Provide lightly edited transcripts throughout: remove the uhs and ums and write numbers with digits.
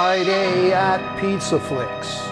Friday at PizzaFlix.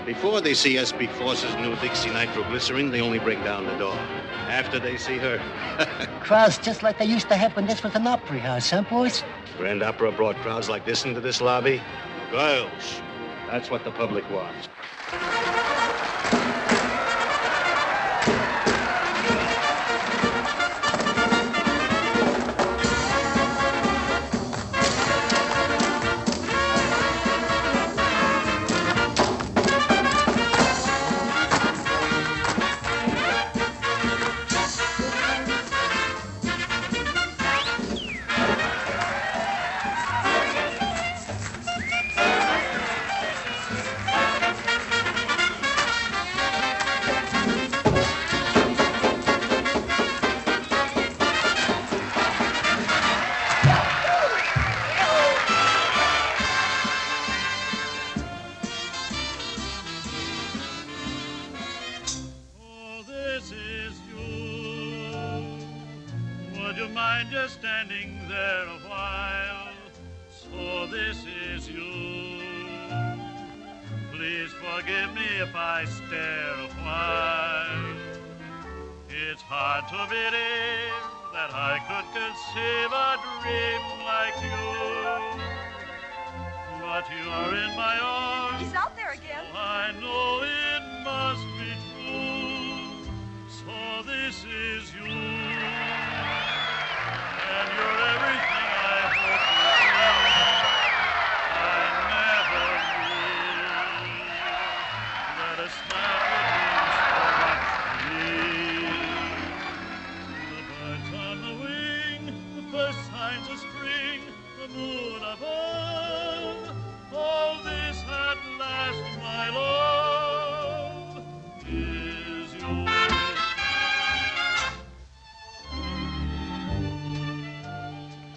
Before they see SB Force's new Dixie nitroglycerine, they only break down the door. After they see her... Crowds just like they used to have when this was an opera house, huh, boys? Grand Opera brought crowds like this into this lobby. Girls, that's what the public wants.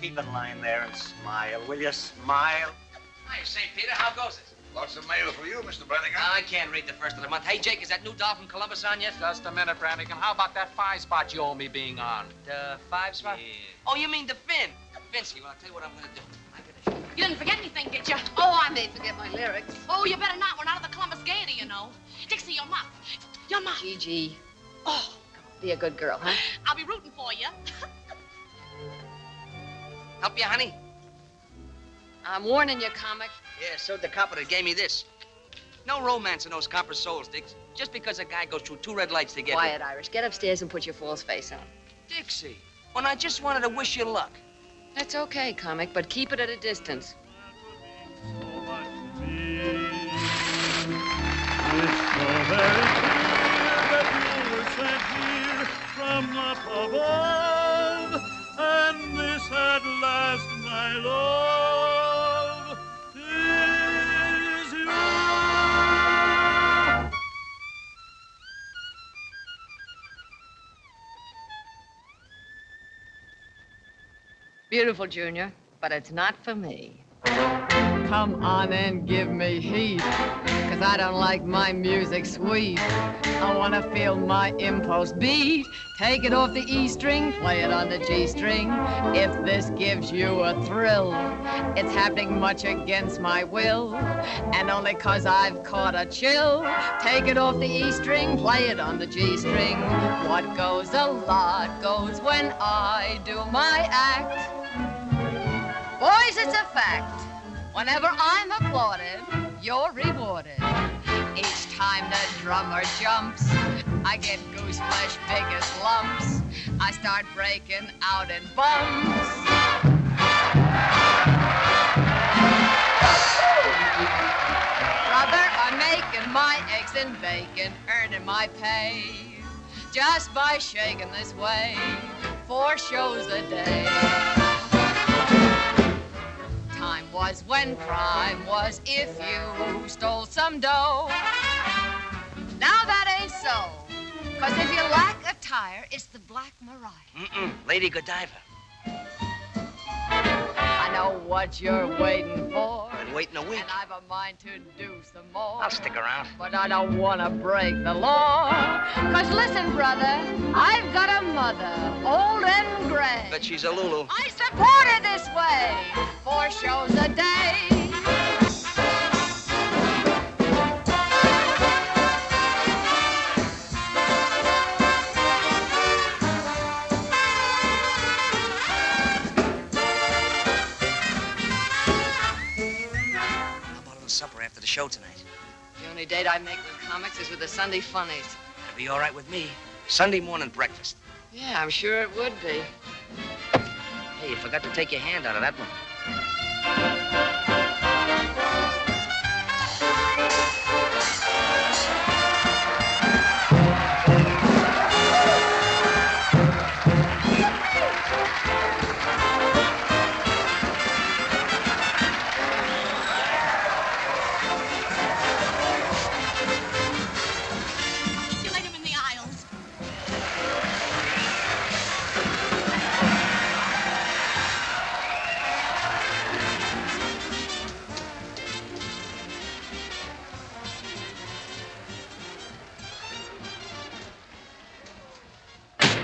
Keep in line there and smile, will you? Smile. Hi, St. Peter. How goes it? Lots of mail for you, Mr. Brannigan. I can't read the first of the month. Hey, Jake, is that new doll from Columbus on yet? Just a minute, Brannigan. How about that 5 spot you owe me being on? The 5 spot? Yeah. Oh, you mean the Finn? Finsky, well, I'll tell you what I'm going to do. You didn't forget anything, did you? Oh, I may forget my lyrics. Oh, you better not. We're not at the club. to your mom. Your mom. Gigi. Oh, Be a good girl, huh? I'll be rooting for you. Help you, honey? I'm warning you, comic. Yeah, so the copper that gave me this. No romance in those copper souls, Dix. Just because a guy goes through 2 red lights to get Quiet, Irish. Get upstairs and put your false face on. Dixie, when I just wanted to wish you luck. That's okay, comic, but keep it at a distance. From up above, and this at last, my love, is you. Beautiful, Junior, but it's not for me. Come on and give me heat, 'cause I don't like my music sweet. I want to feel my impulse beat. Take it off the E string, play it on the G string. If this gives you a thrill, it's happening much against my will, and only 'cause I've caught a chill. Take it off the E string, play it on the G string. What goes a lot goes when I do my act. Boys, it's a fact. Whenever I'm applauded, you're rewarded. Each time the drummer jumps, I get goose flesh big as lumps. I start breaking out in bumps. Brother, I'm making my eggs and bacon, earning my pay, just by shaking this way, 4 shows a day. Time was when crime was if you stole some dough. Now that ain't so, 'cause if you lack attire, it's the Black Mariah. Lady Godiva. I know what you're waiting for. Been waiting a week. And I've a mind to do some more. I'll stick around. But I don't want to break the law. 'Cause listen, brother, I've got a mother, old and gray. Bet she's a Lulu. I support her this way, 4 shows a day. Supper after the show tonight. The only date I make with comics is with the Sunday funnies. That'll be all right with me. Sunday morning breakfast. Yeah, I'm sure it would be. Hey, you forgot to take your hand out of that one.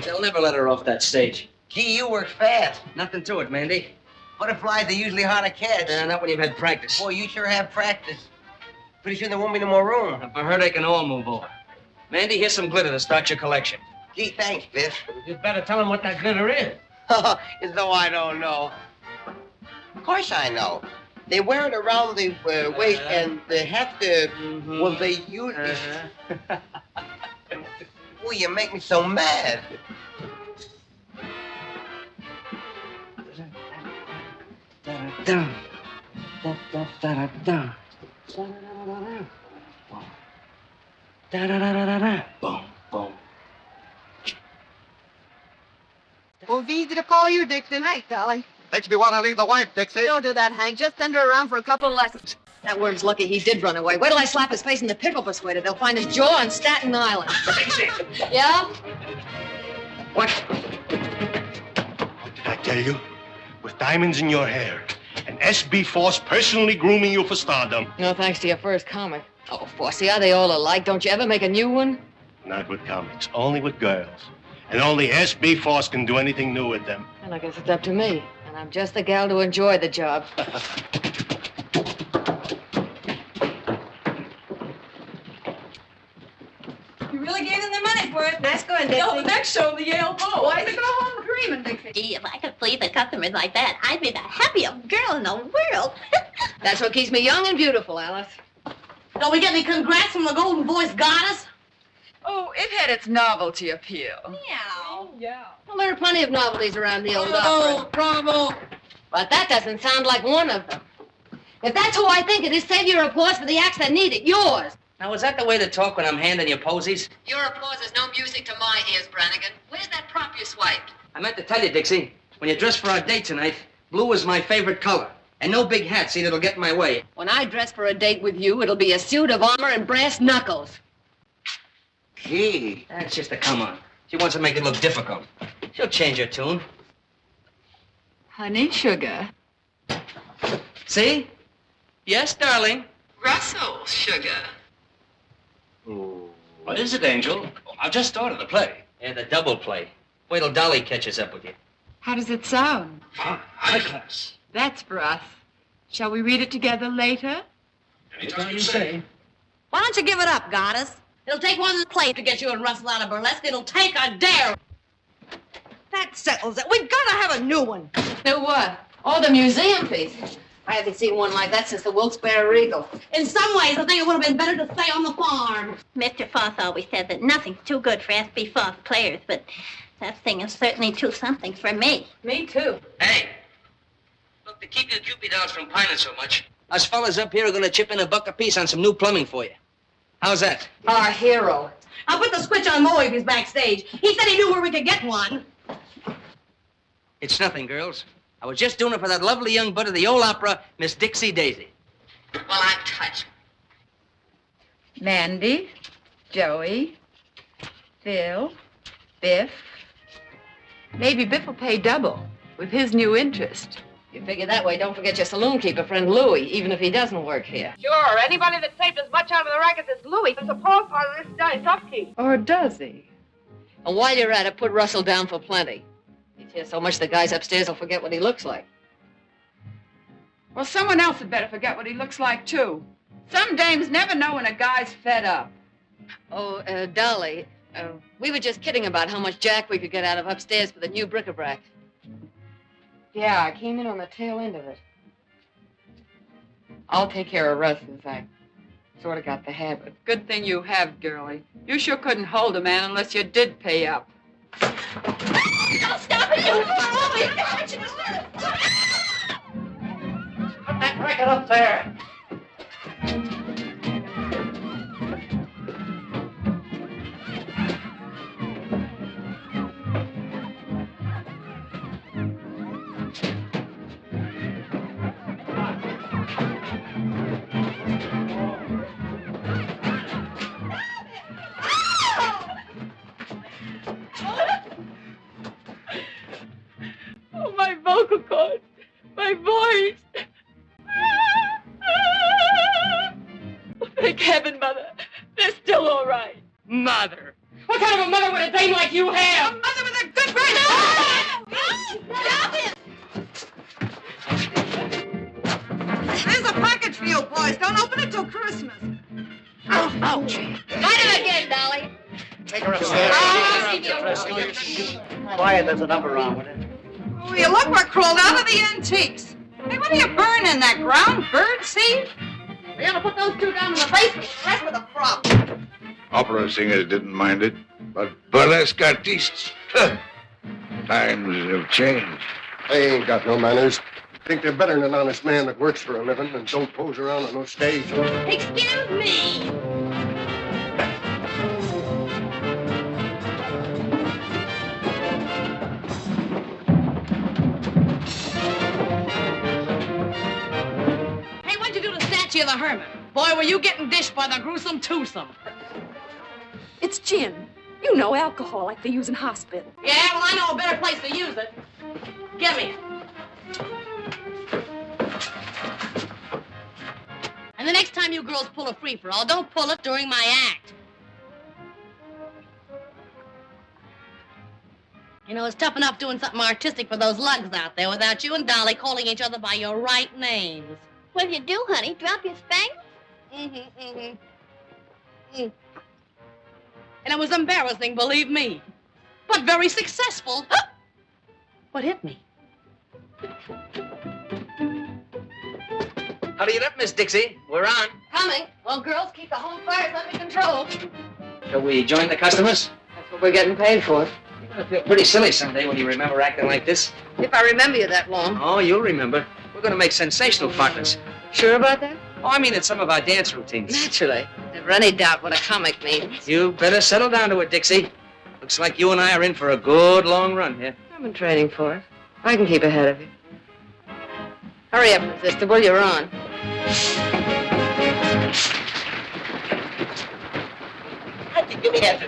They'll never let her off that stage. Gee, you work fast. Nothing to it, Mandy. Butterflies are usually hard to catch. Not when you've had practice. Boy, you sure have practice. Pretty sure there won't be no more room. If I heard, I can all move over. Mandy, here's some glitter to start your collection. Gee, thanks, Biff. You'd better tell him what that glitter is. As though I don't know. Of course I know. They wear it around the waist, and they have to, well, they use it. Oh, you make me so mad. Boom. Well, V, did I call you, Dixon? Hey, darling. Makes me want to leave the wife, Dixie. Don't do that, Hank. Just send her around for a couple of lessons. That worm's lucky he did run away. Wait till I slap his face in the pickle persuader. They'll find his jaw on Staten Island. Yeah? What? What did I tell you? With diamonds in your hair, and SB Force personally grooming you for stardom. No thanks to your first comic. Oh, Fossey, are they all alike? Don't you ever make a new one? Not with comics, only with girls. And only SB Force can do anything new with them. And I guess it's up to me. And I'm just the gal to enjoy the job. for it. Nice going, Dixie. No, the next show, the Yale Bowl. Why is it go home dreaming, Dixie? Gee, if I could please the customers like that, I'd be the happiest girl in the world. That's what keeps me young and beautiful, Alice. Don't we get any congrats from the Golden Voice Goddess? Oh, it had its novelty appeal. Meow. Yeah. Well, there are plenty of novelties around the old Oh, opera. bravo. But that doesn't sound like one of them. If that's who I think it is, save your applause for the acts that need it. Yours. Now, is that the way to talk when I'm handing you posies? Your applause is no music to my ears, Brannigan. Where's that prop you swiped? I meant to tell you, Dixie, when you dress for our date tonight, blue is my favorite color. And no big hat, see, that'll get in my way. When I dress for a date with you, it'll be a suit of armor and brass knuckles. Gee. That's just a come on. She wants to make it look difficult. She'll change her tune. Honey, sugar. See? Yes, darling. Russell, sugar. What is it, Angel? I've just started the play. Yeah, the double play. Wait till Dolly catches up with you. How does it sound? High class. That's for us. Shall we read it together later? Anytime you say. Why don't you give it up, Goddess? It'll take one play to get you and Russell out of burlesque. It'll take a dare. That settles it. We've got to have a new one. New what? Oh, the museum piece. I haven't seen one like that since the Wilkes-Barre Regal. In some ways, I think it would have been better to stay on the farm. Mr. Foss always said that nothing's too good for S.B. Foss players, but that thing is certainly too something for me. Me too. Hey! Look, to keep you Cupid dolls from pining so much, us fellas up here are gonna chip in $1 apiece on some new plumbing for you. How's that? Our hero. I'll put the switch on Moe if he's backstage. He said he knew where we could get one. It's nothing, girls. I was just doing it for that lovely young bud of the old opera, Miss Dixie Daisy. Well, I'm touched. Mandy, Joey, Phil, Biff. Maybe Biff will pay double with his new interest. You figure that way, don't forget your saloon keeper friend Louie, even if he doesn't work here. Sure, anybody that saved as much out of the racket as Louie is a poor part of this guy's upkeep. Or does he? And while you're at it, put Russell down for plenty. He's here so much the guys upstairs will forget what he looks like. Well, someone else had better forget what he looks like, too. Some dames never know when a guy's fed up. Oh, Dolly, we were just kidding about how much jack we could get out of upstairs for the new bric-a-brac. Yeah, I came in on the tail end of it. I'll take care of Russ since I sort of got the habit. Good thing you have, girlie. You sure couldn't hold a man unless you did pay up. Don't stop it! Put that record up there. Oh, my vocal cords, my voice. Thank heaven, Mother. They're still all right. Mother. What kind of a mother would a dame like you have? A mother with a good brain. Stop it! There's a package for you, boys. Don't open it till Christmas. Ouch. Light it again, Dolly. Take her upstairs. Quiet, there's a number wrong with it. Oh, you look what crawled out of the antiques. Hey, what are you burning, that ground bird seed? We ought to put those two down in the basement. The rest of the prop. Opera singers didn't mind it, but burlesque artists, times have changed. They ain't got no manners. Think they're better than an honest man that works for a living and don't pose around on no stage. Excuse me. Hey, what'd you do to Statue of the Hermit? Boy, were you getting dished by the gruesome twosome. It's gin. You know, alcohol like they use in hospital. Yeah, well, I know a better place to use it. Give me it. And the next time you girls pull a free-for-all, don't pull it during my act. You know, it's tough enough doing something artistic for those lugs out there without you and Dolly calling each other by your right names. What'd you do, honey? Drop your spangles? And it was embarrassing, believe me. But very successful. What hit me? Hurry it up, Miss Dixie. We're on. Coming. Well, girls, keep the home fires under control. Shall we join the customers? That's what we're getting paid for. You're gonna feel pretty silly someday when you remember acting like this. If I remember you that long. Oh, you'll remember. We're gonna make sensational partners. Sure about that? Oh, I mean, it's some of our dance routines. Naturally. Never any doubt what a comic means. You better settle down to it, Dixie. Looks like you and I are in for a good long run here. I've been training for it. I can keep ahead of you. Hurry up, Irresistible. You're on. Give me that.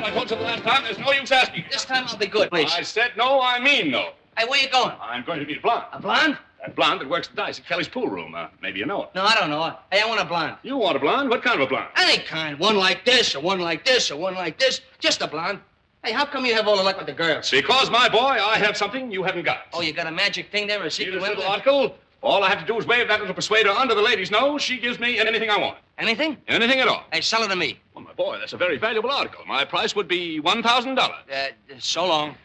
I told you the last time, there's no use asking. This time I'll be good, please. I said no, I mean no. Hey, where you going? I'm going to meet a blonde. A blonde? That blonde that works the dice at Kelly's pool room. Maybe you know her. No, I don't know her. Hey, I want a blonde. You want a blonde? What kind of a blonde? Any kind. One like this, or one like this, or one like this. Just a blonde. Hey, how come you have all the luck with the girls? Because, my boy, I have something you haven't got. Oh, you got a magic thing there, a See secret this little weapon? article? All I have to do is wave that little persuader under the lady's nose. She gives me anything I want. Anything? Anything at all. Hey, sell it to me. Well, my boy, that's a very valuable article. My price would be $1,000. So long.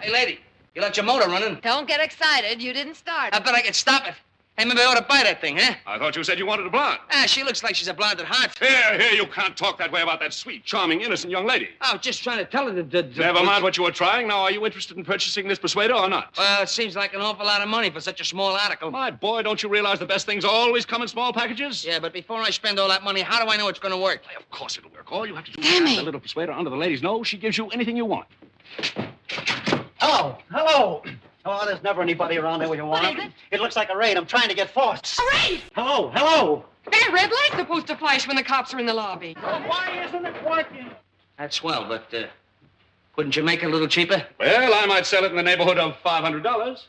Hey, lady, you left your motor running. Don't get excited. You didn't start. I bet I could stop it. Hey, maybe I ought to buy that thing, huh? I thought you said you wanted a blonde. She looks like she's a blonde at heart. Here, you can't talk that way about that sweet, charming, innocent young lady. I was just trying to tell her Never mind what you were trying. Now, are you interested in purchasing this persuader or not? Well, it seems like an awful lot of money for such a small article. My boy, don't you realize the best things always come in small packages? Yeah, but before I spend all that money, how do I know it's going to work? Why, of course it'll work. All you have to do is have the little persuader under the lady's nose. She gives you anything you want. Hello. Hello. Oh, there's never anybody around there where you want What it. is it? It looks like a raid. I'm trying to get forced. A raid! Hello. Hello. That red light's supposed to flash when the cops are in the lobby. Why isn't it working? That's swell, but couldn't you make it a little cheaper? Well, I might sell it in the neighborhood of $500.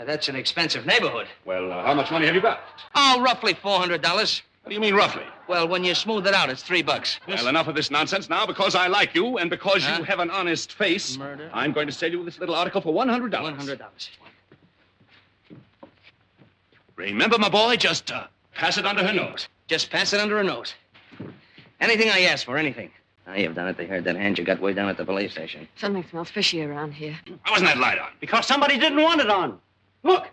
That's an expensive neighborhood. Well, how much money have you got? Oh, roughly $400. What do you mean, roughly? Well, when you smooth it out, it's $3. Well, enough of this nonsense now. Because I like you and because you have an honest face, Murder. I'm going to sell you this little article for $100. $100. Remember, my boy, just pass it under her nose. Just pass it under a nose. Anything I ask for, anything. I have done it. They heard that hand you got way down at the police station. Something smells fishy around here. Why wasn't that light on? Because somebody didn't want it on. Look.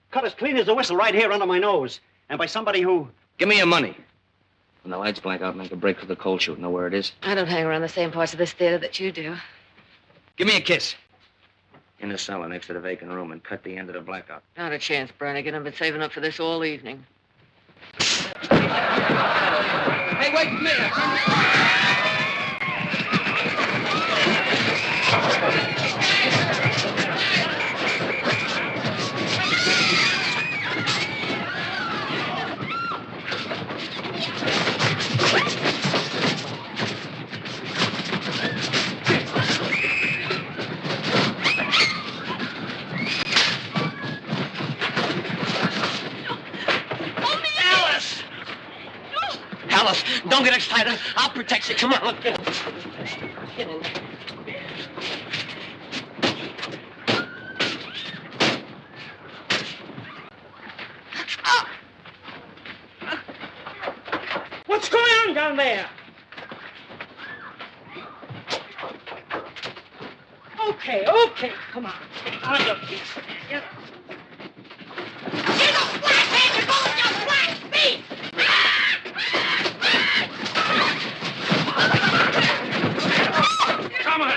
Cut as clean as a whistle right here under my nose. And by somebody who... Give me your money. When the lights blank out, make a break for the cold shoot. Know where it is? I don't hang around the same parts of this theater that you do. Give me a kiss. In the cellar next to the vacant room and cut the end of the blackout. Not a chance, Brannigan. I've been saving up for this all evening. Hey, wait a minute. Alice, don't get excited. I'll protect you. Come on, let's get in. Get in. What's going on down there? Okay, come on. On your feet. Get up. Get up, blackhead! You're going to black feet! Come on!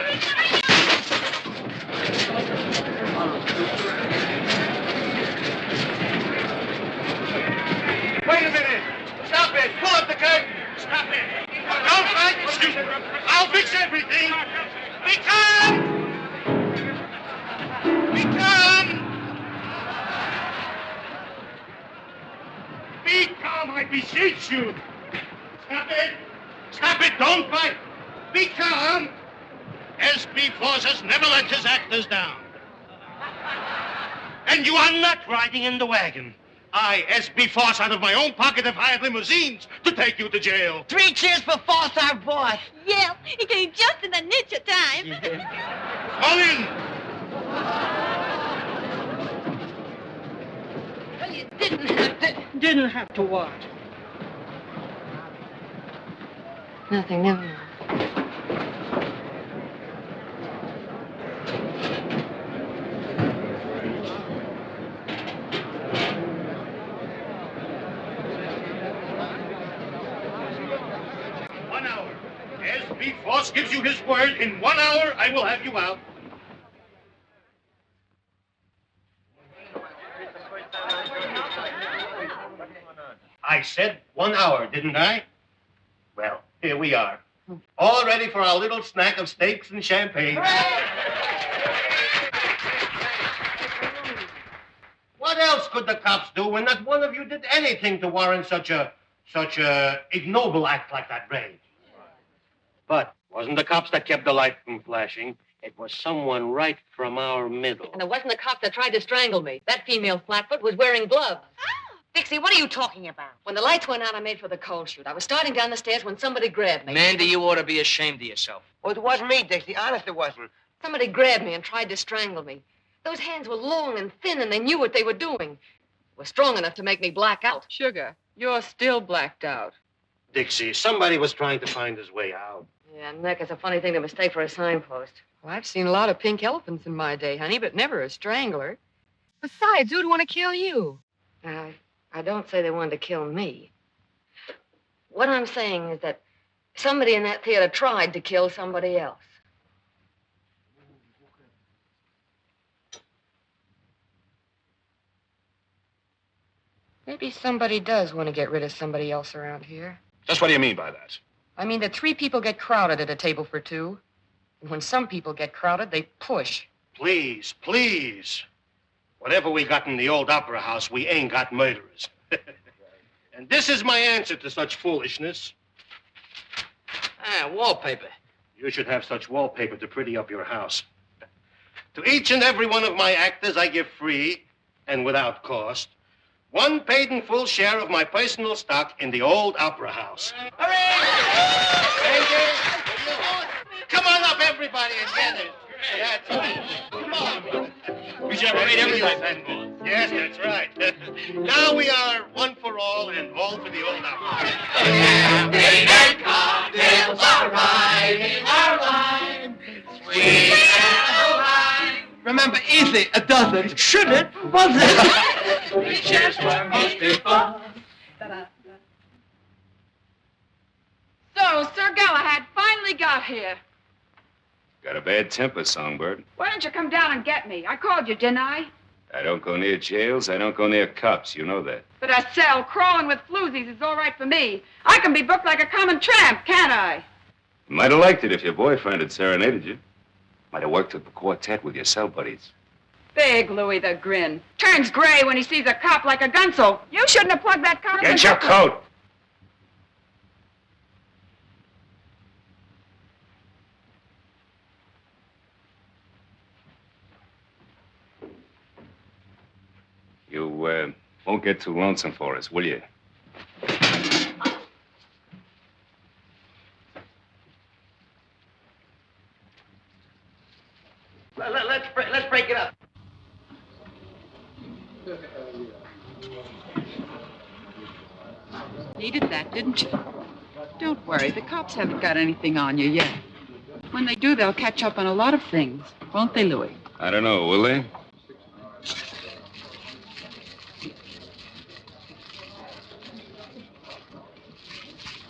Wait a minute! Stop it! Pull up the curtain! Stop it! Don't fight! Excuse me! I'll fix everything! Be calm! Be calm! Be calm, I beseech you! Stop it! Stop it! Don't fight! Be calm! S.P. Forces never let his actors down. And you are not riding in the wagon. I, S.B. Foss, out of my own pocket have hired limousines to take you to jail. 3 cheers for Foss, our boss. Yeah, he came just in the niche of time. All in. Well, you didn't have to what? Nothing, never mind. S.B. Foss gives you his word. In 1 hour, I will have you out. I said 1 hour, didn't I? Well, here we are. All ready for our little snack of steaks and champagne. What else could the cops do when not one of you did anything to warrant such a ignoble act like that raid? But it wasn't the cops that kept the light from flashing. It was someone right from our middle. And it wasn't the cop that tried to strangle me. That female flatfoot was wearing gloves. Dixie, what are you talking about? When the lights went out, I made for the coal chute. I was starting down the stairs when somebody grabbed me. Mandy, you ought to be ashamed of yourself. Well, it wasn't me, Dixie. Honest, it wasn't. Somebody grabbed me and tried to strangle me. Those hands were long and thin, and they knew what they were doing. They were strong enough to make me black out. Sugar, you're still blacked out. Dixie, somebody was trying to find his way out. Yeah, neck is a funny thing to mistake for a signpost. Well, I've seen a lot of pink elephants in my day, honey, but never a strangler. Besides, who'd want to kill you? I don't say they wanted to kill me. What I'm saying is that somebody in that theater tried to kill somebody else. Maybe somebody does want to get rid of somebody else around here. Just what do you mean by that? I mean that 3 people get crowded at a table for 2. And when some people get crowded, they push. Please, please. Whatever we got in the old opera house, we ain't got murderers. And this is my answer to such foolishness. Wallpaper. You should have such wallpaper to pretty up your house. To each and every one of my actors, I give free and without cost 1 paid in full share of my personal stock in the old opera house. Thank you. Come on up, everybody, and get it. That's right. Come on. We should have made everybody. Yes, that's right. Now we are one for all and all for the old opera. Champagne and cocktails are riding our line. Sweet and wine. Remember, easy, a dozen. Should it? Was it? 3 cheers for most people. So, Sir Galahad finally got here. Got a bad temper, Songbird. Why don't you come down and get me? I called you, didn't I? I don't go near jails. I don't go near cops. You know that. But a cell crawling with floozies is all right for me. I can be booked like a common tramp, can't I? You might have liked it if your boyfriend had serenaded you. Might have worked up a quartet with your cell buddies. Big Louie the Grin. Turns gray when he sees a cop like a gun, so you shouldn't have plugged that cop. Get your coat! You, won't get too lonesome for us, will you? Let's break it up. Needed that, didn't you? Don't worry, the cops haven't got anything on you yet. When they do, they'll catch up on a lot of things. Won't they, Louie? I don't know, will they?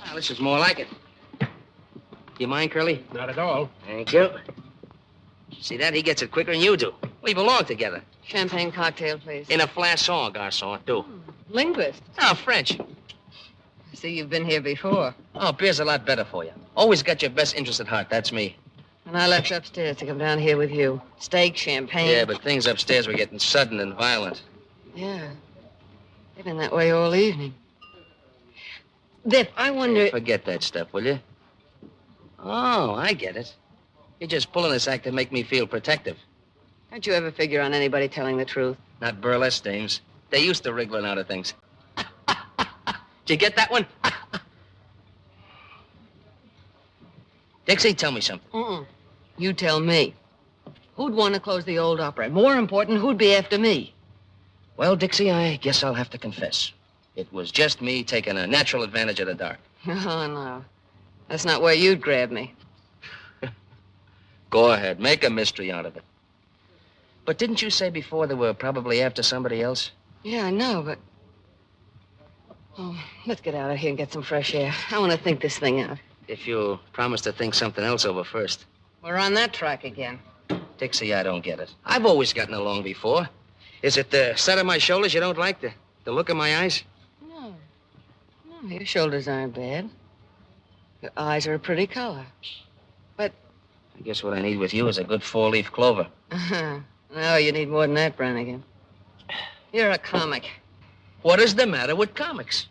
Well, this is more like it. You mind, Curly? Not at all. Thank you. See that? He gets it quicker than you do. We belong together. Champagne cocktail, please. In a flasson, garçon, too. Linguist. Oh, French. I see you've been here before. Oh, beer's a lot better for you. Always got your best interest at heart. That's me. And I left upstairs to come down here with you. Steak, champagne. Yeah, but things upstairs were getting sudden and violent. Yeah. They've been that way all evening. Biff, I wonder... Hey, forget that stuff, will you? Oh, I get it. You're just pulling this act to make me feel protective. Don't you ever figure on anybody telling the truth? Not burlesque dames. They're used to wriggling out of things. Did you get that one? Dixie, tell me something. You tell me. Who'd want to close the old opera? And more important, who'd be after me? Well, Dixie, I guess I'll have to confess. It was just me taking a natural advantage of the dark. Oh, no. That's not where you'd grab me. Go ahead, make a mystery out of it. But didn't you say before they were probably after somebody else? Yeah, I know, but... Oh, let's get out of here and get some fresh air. I want to think this thing out. If you'll promise to think something else over first. We're on that track again. Dixie, I don't get it. I've always gotten along before. Is it the set of my shoulders you don't like? The look of my eyes? No, your shoulders aren't bad. Your eyes are a pretty color. But... I guess what I need with you is a good four-leaf clover. No, you need more than that, Brannigan. You're a comic. What is the matter with comics?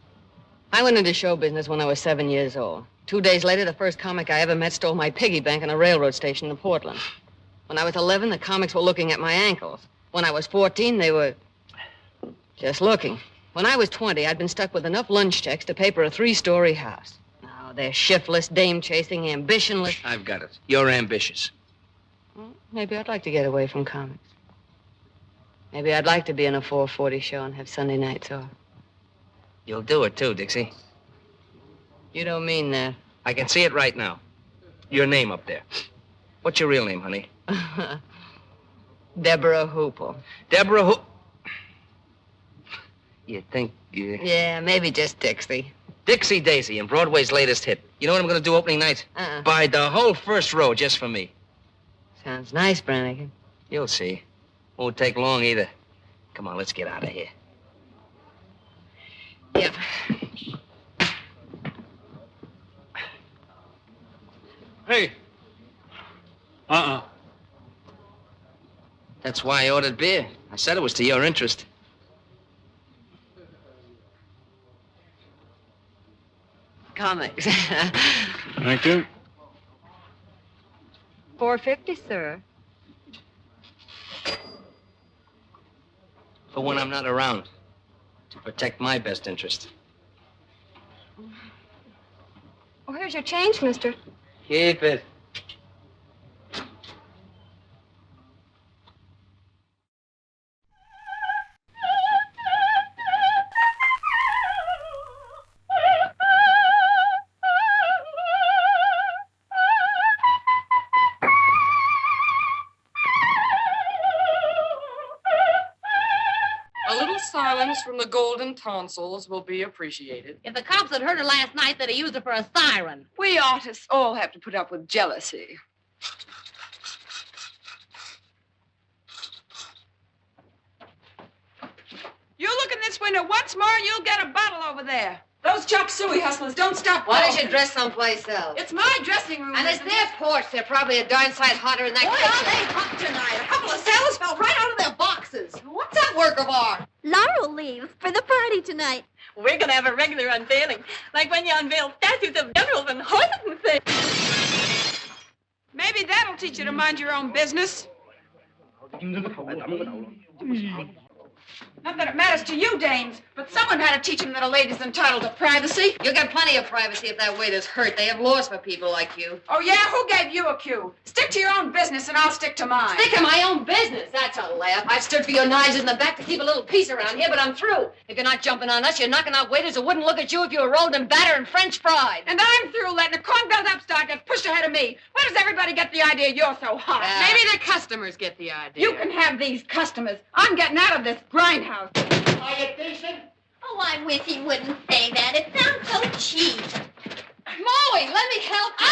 I went into show business when I was 7 years old. 2 days later, the first comic I ever met stole my piggy bank on a railroad station in Portland. When I was 11, the comics were looking at my ankles. When I was 14, they were just looking. When I was 20, I'd been stuck with enough lunch checks to pay for a 3-story house. Now, they're shiftless, dame-chasing, ambitionless. I've got it. You're ambitious. Well, maybe I'd like to get away from comics. Maybe I'd like to be in a 4:40 show and have Sunday nights off. You'll do it, too, Dixie. You don't mean that. I can see it right now. Your name up there. What's your real name, honey? Deborah Hoople. Deborah Hoople. You think you... Yeah, maybe just Dixie. Dixie Daisy and Broadway's latest hit. You know what I'm going to do opening night? Buy the whole first row just for me. Sounds nice, Brannigan. You'll see. Won't take long either. Come on, let's get out of here. Yep. Hey. That's why I ordered beer. I said it was to your interest. Comics. Thank you. $4.50, sir. For when I'm not around. To protect my best interest. Oh, here's your change, mister. Keep it. A little silence from the golden tonsils will be appreciated. If the cops had heard her last night, they'd have used her for a siren. We artists all have to put up with jealousy. You look in this window once more, you'll get a bottle over there. Those chop suey hustlers don't stop. Why don't you dress someplace else? It's my dressing room. And it's their porch. They're probably a darn sight hotter than that Boy, kitchen. are they hot tonight. A couple of sailors fell right out of their boxes. What's that work of art? Laurel leaves for the party tonight. We're gonna have a regular unveiling, like when you unveil statues of generals and horses and things. Maybe that'll teach you to mind your own business. Not that it matters to you, dames, but someone had to teach them that a lady's entitled to privacy. You'll get plenty of privacy if that waiter's hurt. They have laws for people like you. Oh, yeah? Who gave you a cue? Stick to your own business and I'll stick to mine. Stick to my own business. That's a laugh. I've stood for your knives in the back to keep a little peace around here, but I'm through. If you're not jumping on us, you're knocking out waiters who wouldn't look at you if you were rolled in batter and French fried. And I'm through letting a corn-belled upstart get pushed ahead of me. Where does everybody get the idea you're so hot? Maybe the customers get the idea. You can have these customers. I'm getting out of this grindhouse. Are you decent? Oh, I wish he wouldn't say that. It sounds so cheap. Moe, let me help you.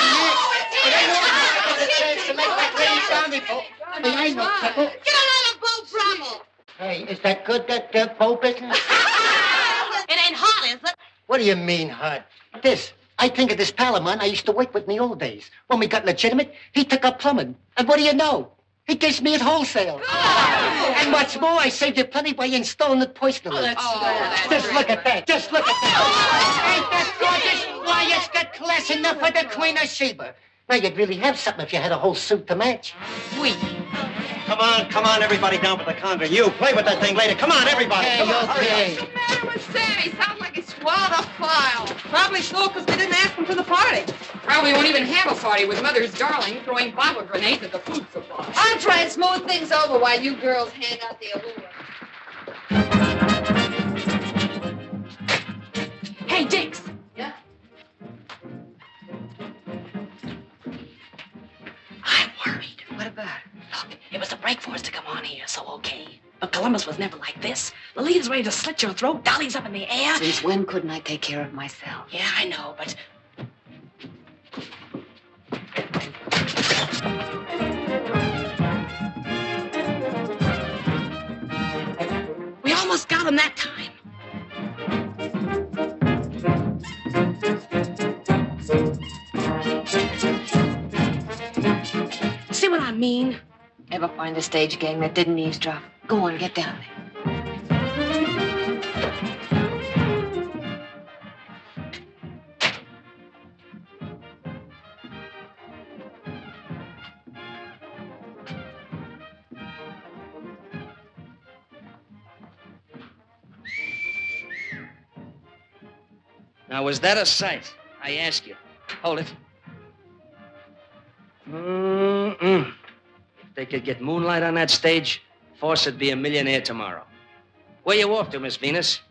Get another boat Brummel. Hey, is that good, that boat business? It ain't hot, is it? What do you mean, hot? I think of this pal of mine I used to work with in the old days. When we got legitimate, he took up plumbing. And what do you know? He gives me it wholesale. And what's more, I saved you plenty by installing it personally. Just look at that. Just look at that. Ain't that gorgeous? Why, it's got class enough for the Queen of Sheba. Now, you'd really have something if you had a whole suit to match. Sweet. Come on, everybody down with the conga. You, play with that thing later. Come on, everybody. Okay, Come on, hurry okay. up. What's the matter with Sammy? Sounds like he swallowed a file. Probably so, because we didn't ask him to the party. Probably won't even have a party with Mother's darling throwing bottle grenades at the food supply. I'll try and smooth things over while you girls hand out the awards. Hey, Dix. Yeah? I'm worried. What about? Look, it was a break for us to come on here, so okay. But Columbus was never like this. Lolita's ready to slit your throat, Dolly's up in the air. Since when couldn't I take care of myself? Yeah, I know, but... We almost got him that time. See what I mean? Ever find a stage gang that didn't eavesdrop? Go on, get down there. Now, was that a sight? I ask you. Hold it. If they could get moonlight on that stage, Force would be a millionaire tomorrow. Where you off to, Miss Venus?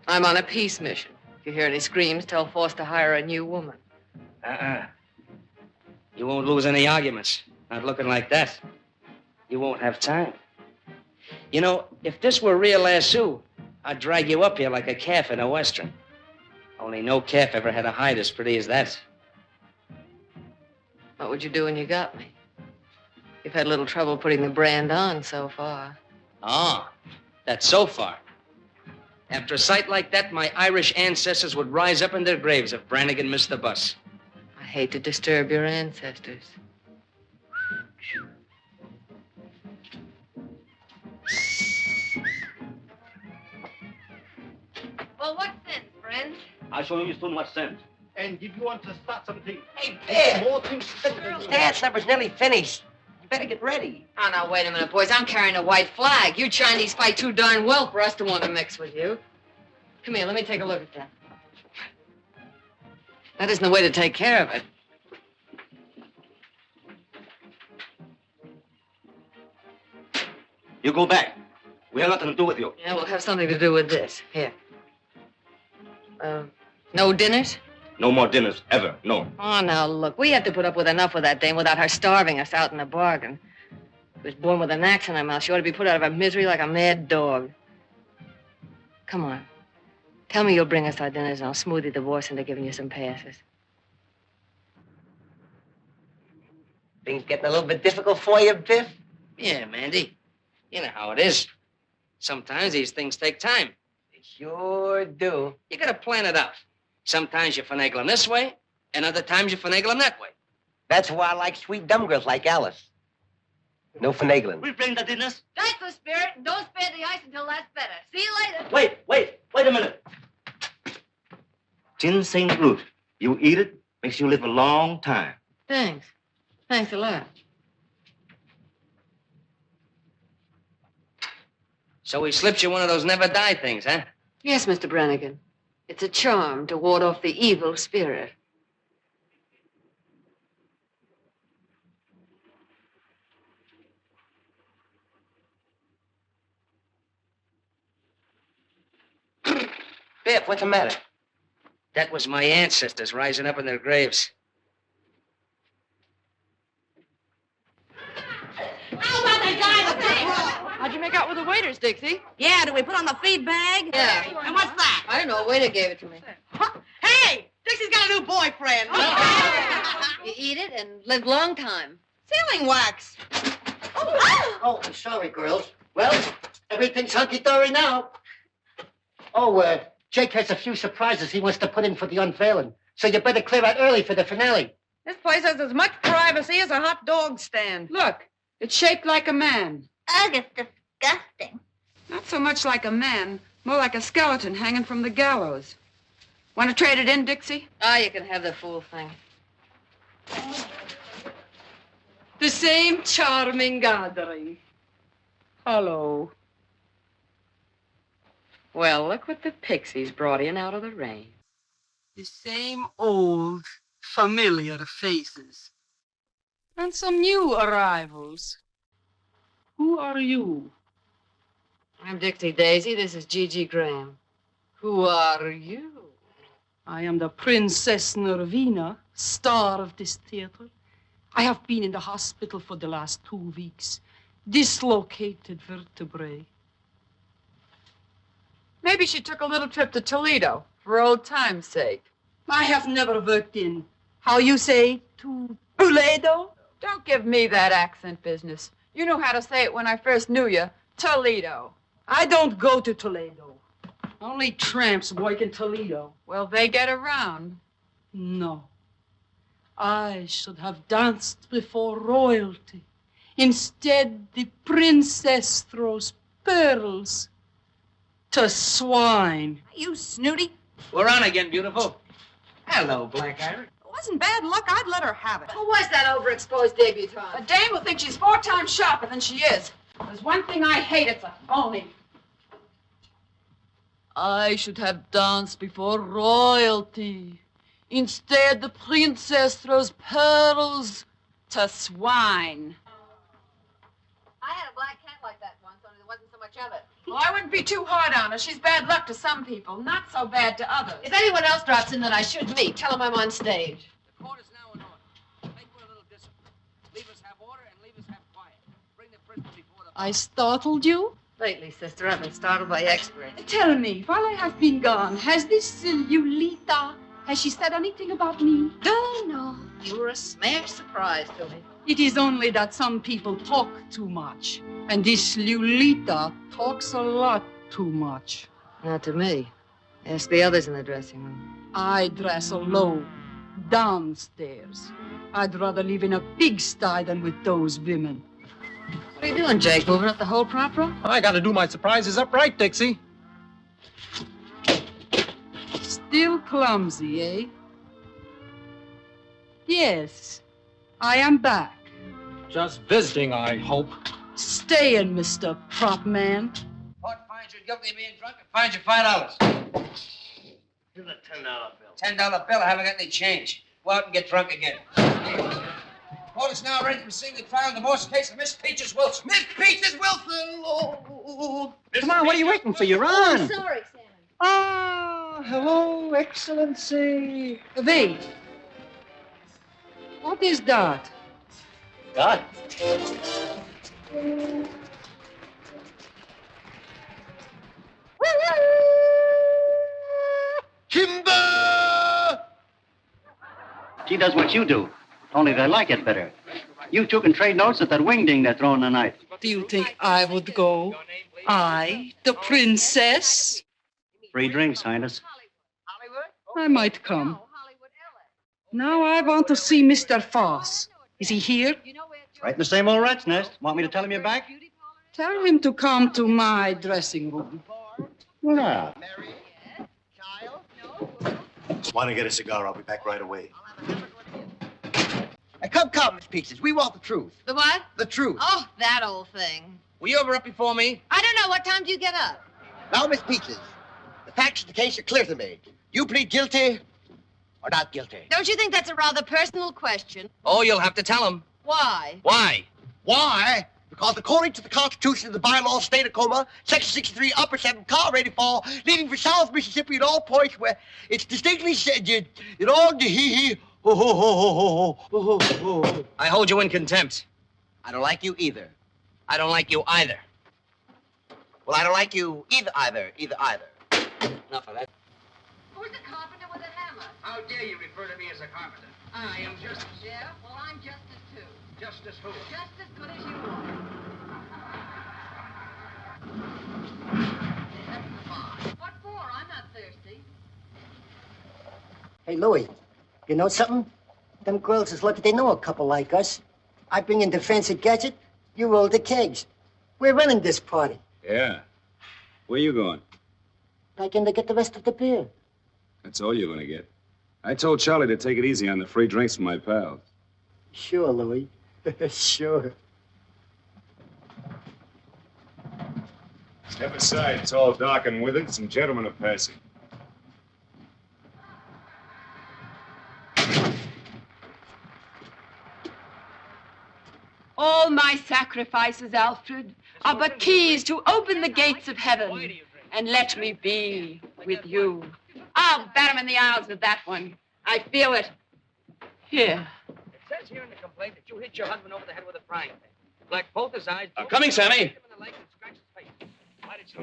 I'm on a peace mission. If you hear any screams, tell Force to hire a new woman. You won't lose any arguments. Not looking like that. You won't have time. You know, if this were real lasso, I'd drag you up here like a calf in a western. Only no calf ever had a hide as pretty as that. What would you do when you got me? You've had a little trouble putting the brand on so far. Ah, that's so far. After a sight like that, my Irish ancestors would rise up in their graves if Brannigan missed the bus. I hate to disturb your ancestors. Well, what sense, friends? I'll show you too much sense. And if you want to start something, Hey, there's Biff, more things to do. the dance number's nearly finished. You better get ready. Oh, now, wait a minute, boys. I'm carrying a white flag. You Chinese fight too darn well for us to want to mix with you. Come here, let me take a look at that. That isn't the way to take care of it. You go back. We have nothing to do with you. Yeah, we'll have something to do with this. Here. No dinners? No more dinners, ever. No. Oh, now, look, we have to put up with enough with that dame without her starving us out in the bargain. She was born with an axe in her mouth. She ought to be put out of her misery like a mad dog. Come on. Tell me you'll bring us our dinners and I'll smooth your divorce into giving you some passes. Things getting a little bit difficult for you, Biff? Yeah, Mandy. You know how it is. Sometimes these things take time. They sure do. You gotta plan it out. Sometimes you finagle them this way, and other times you finagle them that way. That's why I like sweet dumb girls like Alice. No finagling. We bring the dinners. That's the spirit, and don't spare the ice until that's better. See you later. Wait a minute. Ginseng root. You eat it, makes you live a long time. Thanks. Thanks a lot. So he slipped you one of those never die things, huh? Yes, Mr. Brannigan. It's a charm to ward off the evil spirit. Biff, what's the matter? That was my ancestors rising up in their graves. How about that guy with me? How'd you make out with the waiters, Dixie? Yeah, did we put on the feed bag? Yeah. And what's that? I don't know. A waiter gave it to me. Hey, Dixie's got a new boyfriend. You eat it and live long time. Sealing wax. Oh, I'm sorry, girls. Well, everything's hunky-dory now. Oh, Jake has a few surprises he wants to put in for the unveiling. So you better clear out early for the finale. This place has as much privacy as a hot dog stand. Look, it's shaped like a man. Ugh, it's disgusting. Not so much like a man, more like a skeleton hanging from the gallows. Want to trade it in, Dixie? Ah, you can have the fool thing. The same charming gathering. Hello. Well, look what the pixies brought in out of the rain. The same old, familiar faces. And some new arrivals. Who are you? I'm Dixie Daisy. This is Gigi Graham. Who are you? I am the Princess Nervina, star of this theater. I have been in the hospital for the last 2 weeks. Dislocated vertebrae. Maybe she took a little trip to Toledo for old time's sake. I have never worked in, how you say, to Toledo? Don't give me that accent business. You knew how to say it when I first knew you. Toledo. I don't go to Toledo. Only tramps work in Toledo. Well, they get around. No. I should have danced before royalty. Instead, the princess throws pearls to swine. You snooty. We're on again, beautiful. Hello, Black Iris. It wasn't bad luck. I'd let her have it. Who was that overexposed debutante? A dame will think she's 4 times sharper than she is. There's one thing I hate, it's a phony. I should have danced before royalty. Instead, the princess throws pearls to swine. I had a black cat like that once, only there wasn't so much of it. Well, I wouldn't be too hard on her. She's bad luck to some people, not so bad to others. If anyone else drops in that I should meet, tell them I'm on stage. The court is now in order. Make for a little discipline. Leave us have order and leave us have quiet. Bring the prisoner before the... I startled you? Lately, sister, I've been startled by experts. Tell me, while I have been gone, has this Lolita, has she said anything about me? No. You were a smash surprise to me. It is only that some people talk too much. And this Lolita talks a lot too much. Not to me. Ask the others in the dressing room. I dress alone, downstairs. I'd rather live in a pigsty than with those women. What are you doing, Jake? Moving up the whole prop room? I gotta do my surprises upright, Dixie. Still clumsy, eh? Yes, I am back. Just visiting, I hope. Staying, Mr. Prop Man. Court finds you guilty of being drunk and fines you $5. Here's a $10 bill. $10 bill, I haven't got any change. Go out and get drunk again. Court is now ready to proceed the trial in the divorce case of Miss Peaches Wilson. Miss Peaches Wilson! Oh. Come on, what are you waiting for? You're on. Oh, sorry, Sam. Ah, hello, Excellency. Wait. What is that? God. Timber! She does what you do, only they like it better. You two can trade notes at that wingding they're throwing tonight. Do you think I would go? I, the princess? Free drinks, Highness. I might come. Now I want to see Mr. Foss. Is he here? Right in the same old rat's nest. Want me to tell him you're back? Tell him to come to my dressing room. No. Want to get a cigar? I'll be back right away. Come, Miss Peaches. We want the truth. The what? The truth. Oh, that old thing. Were you ever up before me? I don't know. What time do you get up? Now, Miss Peaches, the facts of the case are clear to me. You plead guilty or not guilty? Don't you think that's a rather personal question? Oh, you'll have to tell him. Why? Why? Why? Because according to the Constitution of the bylaws of the state of Coma, Section 63, Upper 7, car ready fall, leaving for South Mississippi at all points where it's distinctly said, you know, I hold you in contempt. I don't like you either. I don't like you either. Well, I don't like you either. Enough of that. Who's the carpenter with a hammer? How dare you refer to me as a carpenter? I am Justice. Yeah? Well, I'm Justice, too. Justice who? Just as good as you are. What for? I'm not thirsty. Hey, Louie, you know something? Them girls is lucky they know a couple like us. I bring in the fancy gadget, you roll the kegs. We're running this party. Yeah. Where you going? Back in to get the rest of the beer. That's all you're gonna get. I told Charlie to take it easy on the free drinks from my pals. Sure, Louie. Sure. Step aside. It's all dark and withered. Some gentlemen are passing. All my sacrifices, Alfred, are but keys to open the gates of heaven and let me be with you. I'll bat him in the eyes with that one. I feel it. Here. It says here in the complaint that you hit your husband over the head with a frying pan. Blacked both his eyes. Coming, Sammy.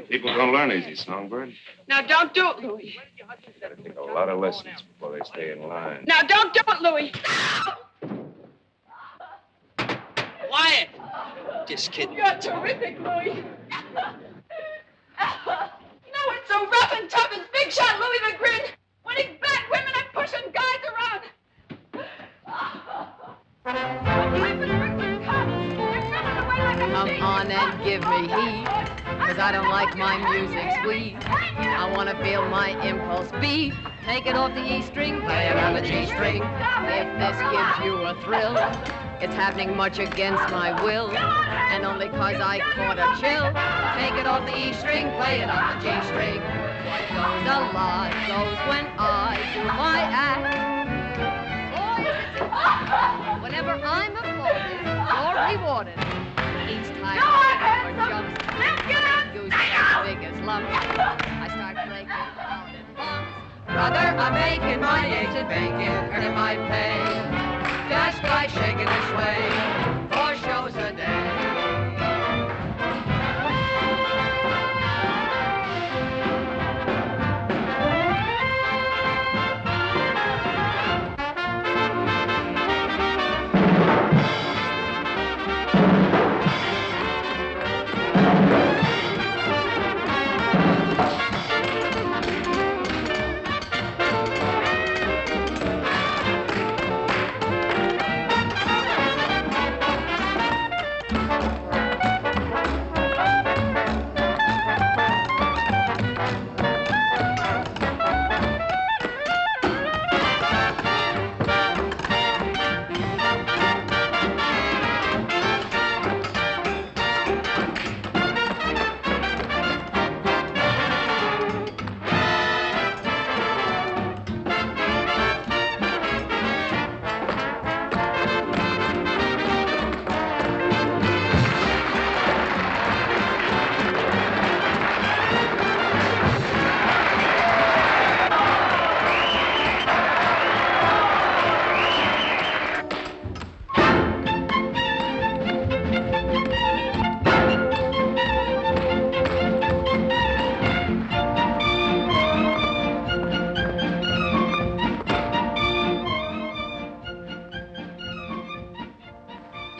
People don't learn easy, Songbird. Now, don't do it, Louis. Gotta take a lot of lessons before they stay in line. Now, don't do it, Louis. Quiet. Just kidding. You're terrific, Louis. No, it's so rough and tough as Big Shot Louis the Grin. Winning back women and pushing guys around. Come on and give me heat, 'cause I don't like my music sweet. I want to feel my impulse beat. Take it off the E string, play it on the G string. If this gives you a thrill, it's happening much against my will, and only 'cause I caught a chill. Take it off the E string, play it on the G string. What goes a lot goes when I do my act. Whenever I'm applauded or rewarded, each time I jumps, goose as big as lumps, I start breaking out in bumps. Brother, I'm making my eggs and bacon, earning my pay, just by shaking this way, 4 shows a day.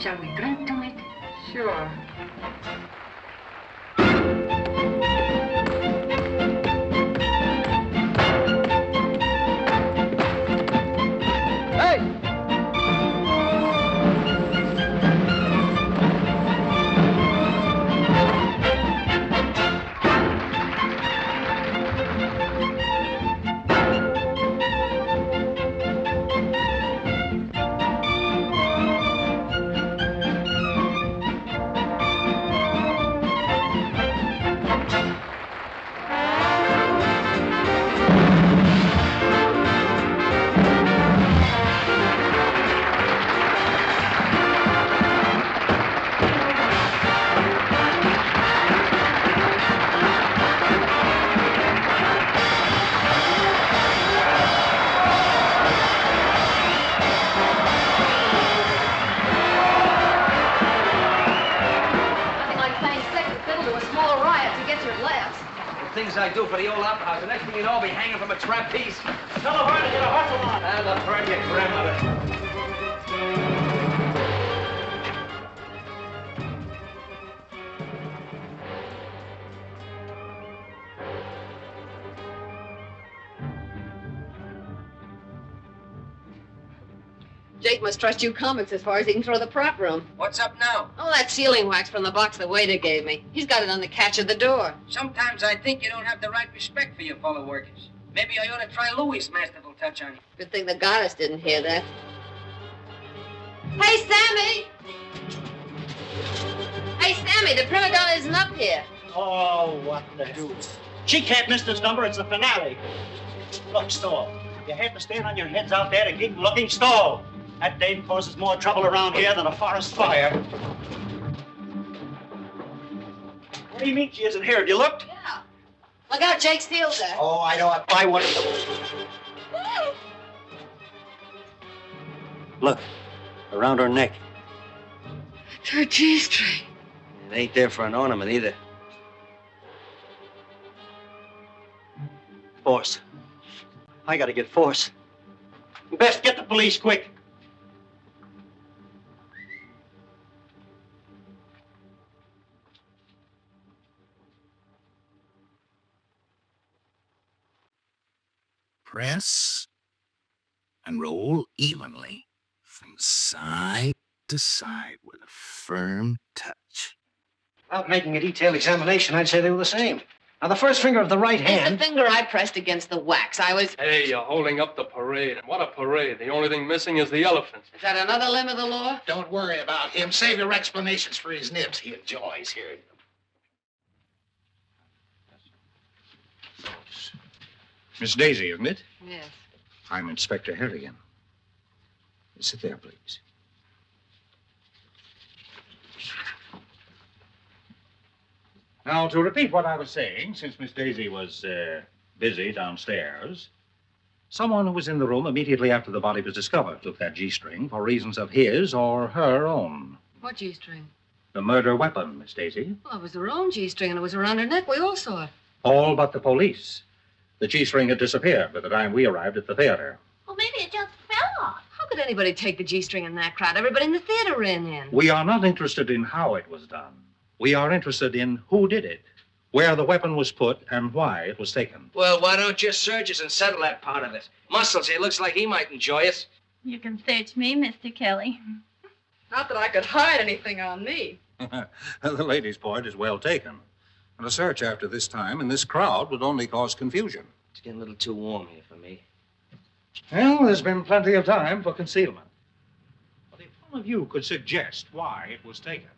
Shall we drink to it? Sure. Things I do for the old opera house. The next thing you know, I'll be hanging from a trapeze. Tell her to get a hustle on. And I'll burn your grandmother. Jake must trust you comics as far as he can throw the prop room. What's up now? Oh, that sealing wax from the box the waiter gave me. He's got it on the catch of the door. Sometimes I think you don't have the right respect for your fellow workers. Maybe I ought to try Louis' masterful touch on you. Good thing the goddess didn't hear that. Hey, Sammy! Hey, Sammy, the prima donna isn't up here. Oh, what the deuce. She can't miss this number. It's the finale. Look, Stoll, you have to stand on your heads out there to keep looking. Stoll, that dame causes more trouble around here than a forest fire. What do you mean she isn't here? Have you looked? Yeah. Look out, Jake Steele's there. Oh, I know. I want Look, around her neck. It's her G-string. It ain't there for an ornament either. Force. I gotta get Force. Best get the police quick. Press and roll evenly from side to side with a firm touch. Without making a detailed examination, I'd say they were the same. Now, the first finger of the right It's hand... the finger I pressed against the wax. I was... Hey, you're holding up the parade. And what a parade. The only thing missing is the elephant. Is that another limb of the law? Don't worry about him. Save your explanations for his nibs. He enjoys hearing them. Miss Daisy, isn't it? Yes. I'm Inspector Harrigan. Sit there, please. Now, to repeat what I was saying, since Miss Daisy was busy downstairs, someone who was in the room immediately after the body was discovered took that G-string for reasons of his or her own. What G-string? The murder weapon, Miss Daisy. Well, it was her own G-string, and it was around her neck. We all saw it. All but the police. The G-string had disappeared by the time we arrived at the theater. Well, maybe it just fell off. How could anybody take the G-string in that crowd? Everybody in the theater ran in. We are not interested in how it was done. We are interested in who did it, where the weapon was put, and why it was taken. Well, why don't you search us and settle that part of it? Muscles, it looks like he might enjoy it. You can search me, Mr. Kelly. Not that I could hide anything on me. The lady's point is well taken. And a search after this time in this crowd would only cause confusion. It's getting a little too warm here for me. Well, there's been plenty of time for concealment. But if one of you could suggest why it was taken.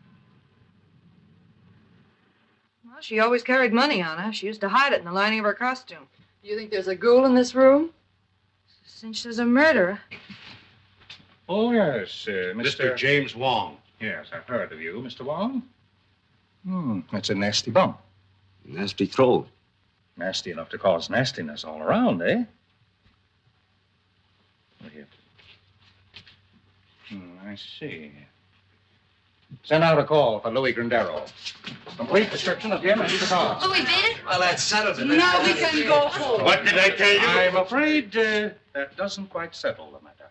Well, she always carried money on her. She used to hide it in the lining of her costume. Do you think there's a ghoul in this room? Since there's a murderer. Oh, yes, Mr. James Wong. Yes, I've heard of you, Mr. Wong. That's a nasty bump. Nasty throat. Nasty enough to cause nastiness all around, eh? Look here. I see. Send out a call for Louis Grindero. Complete description of him and the car. Louis did it? Well, that settles it. Now we can go home. What did I tell you? I'm afraid that doesn't quite settle the matter.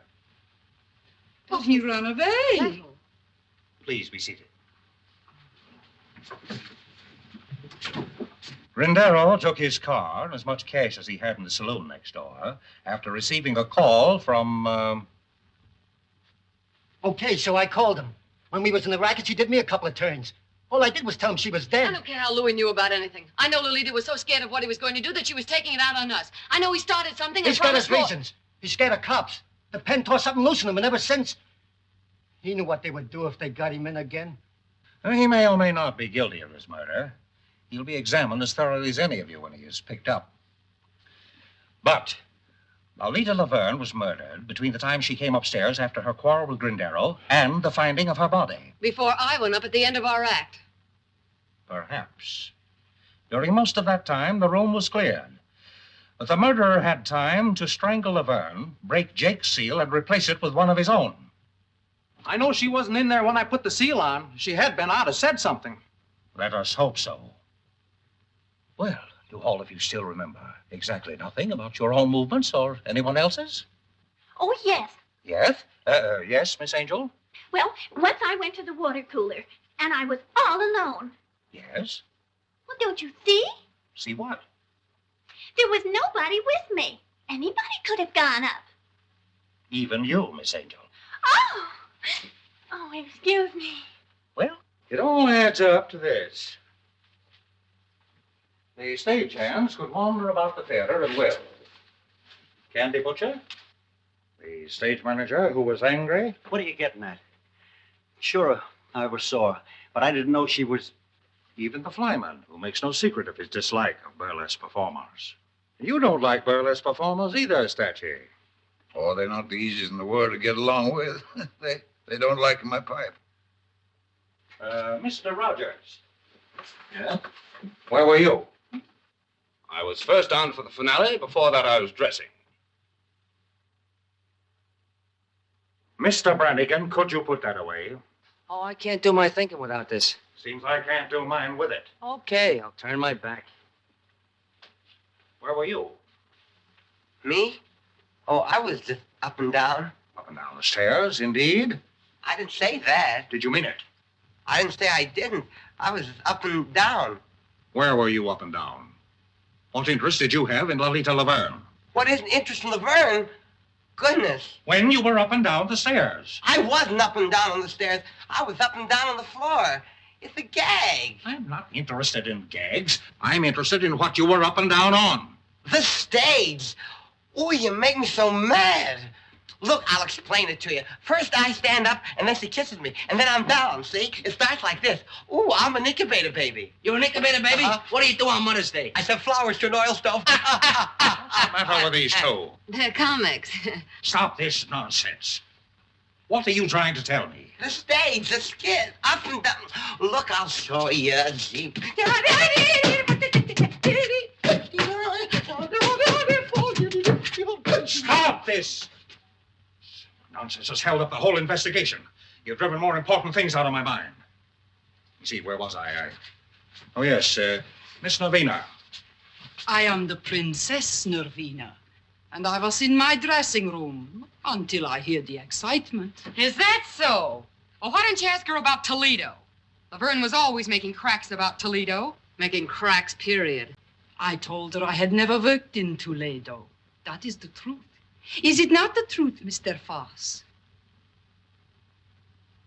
But he ran away. Please be seated. Grindero took his car and as much cash as he had in the saloon next door after receiving a call from, Okay, so I called him. When we was in the rackets, he did me a couple of turns. All I did was tell him she was I dead. don't care how Louis knew about anything. I know Lolita was so scared of what he was going to do that she was taking it out on us. I know he started something and He's got his promised reasons. He's scared of cops. The pen tore something loose in him, and ever since, he knew what they would do if they got him in again. he may or may not be guilty of this murder. He'll be examined as thoroughly as any of you when he is picked up. But Lolita Laverne was murdered between the time she came upstairs after her quarrel with Grindero and the finding of her body. Before I went up at the end of our act. Perhaps. During most of that time, the room was cleared. But the murderer had time to strangle Laverne, break Jake's seal, and replace it with one of his own. I know she wasn't in there when I put the seal on. If she had been, I'd have said something. Let us hope so. Well, do all of you still remember exactly nothing about your own movements or anyone else's? Oh, yes. Yes? Yes, Miss Angel? Well, once I went to the water cooler, and I was all alone. Yes? Well, don't you see? See what? There was nobody with me. Anybody could have gone up. Even you, Miss Angel. Oh! Oh, excuse me. Well, it all adds up to this. The stagehands could wander about the theater at will. Candy Butcher, the stage manager who was angry. What are you getting at? Sure, I ever saw her, but I didn't know she was... Even the flyman, who makes no secret of his dislike of burlesque performers. You don't like burlesque performers either, Statue. Oh, they're not the easiest in the world to get along with. They don't like my pipe. Mr. Rogers. Yeah? Where were you? I was first on for the finale. Before that, I was dressing. Mr. Brannigan, could you put that away? Oh, I can't do my thinking without this. Seems I can't do mine with it. Okay, I'll turn my back. Where were you? Me? Oh, I was just up and down. Up and down the stairs, indeed. I didn't say that. Did you mean it? I didn't say I didn't. I was up and down. Where were you up and down? What interest did you have in Lolita Laverne? What is an interest in Laverne? Goodness. When you were up and down the stairs. I wasn't up and down on the stairs. I was up and down on the floor. It's a gag. I'm not interested in gags. I'm interested in what you were up and down on. The stage. Oh, you make me so mad. Look, I'll explain it to you. First I stand up, and then she kisses me, and then I'm down, see? It starts like this. Ooh, I'm an incubator baby. You're an incubator baby? What do you do on Mother's Day? I sent flowers to an oil stove. What's the matter with these two? They're comics. Stop this nonsense. What are you trying to tell me? The stage, the skit, up and down. Look, I'll show you. Jeep. Stop this! Nonsense has held up the whole investigation. You've driven more important things out of my mind. See, where was I? Oh, yes, Miss Nervina. I am the Princess Nervina, and I was in my dressing room until I heard the excitement. Is that so? Well, why didn't you ask her about Toledo? Laverne was always making cracks about Toledo. Making cracks, period. I told her I had never worked in Toledo. That is the truth. Is it not the truth, Mr. Foss?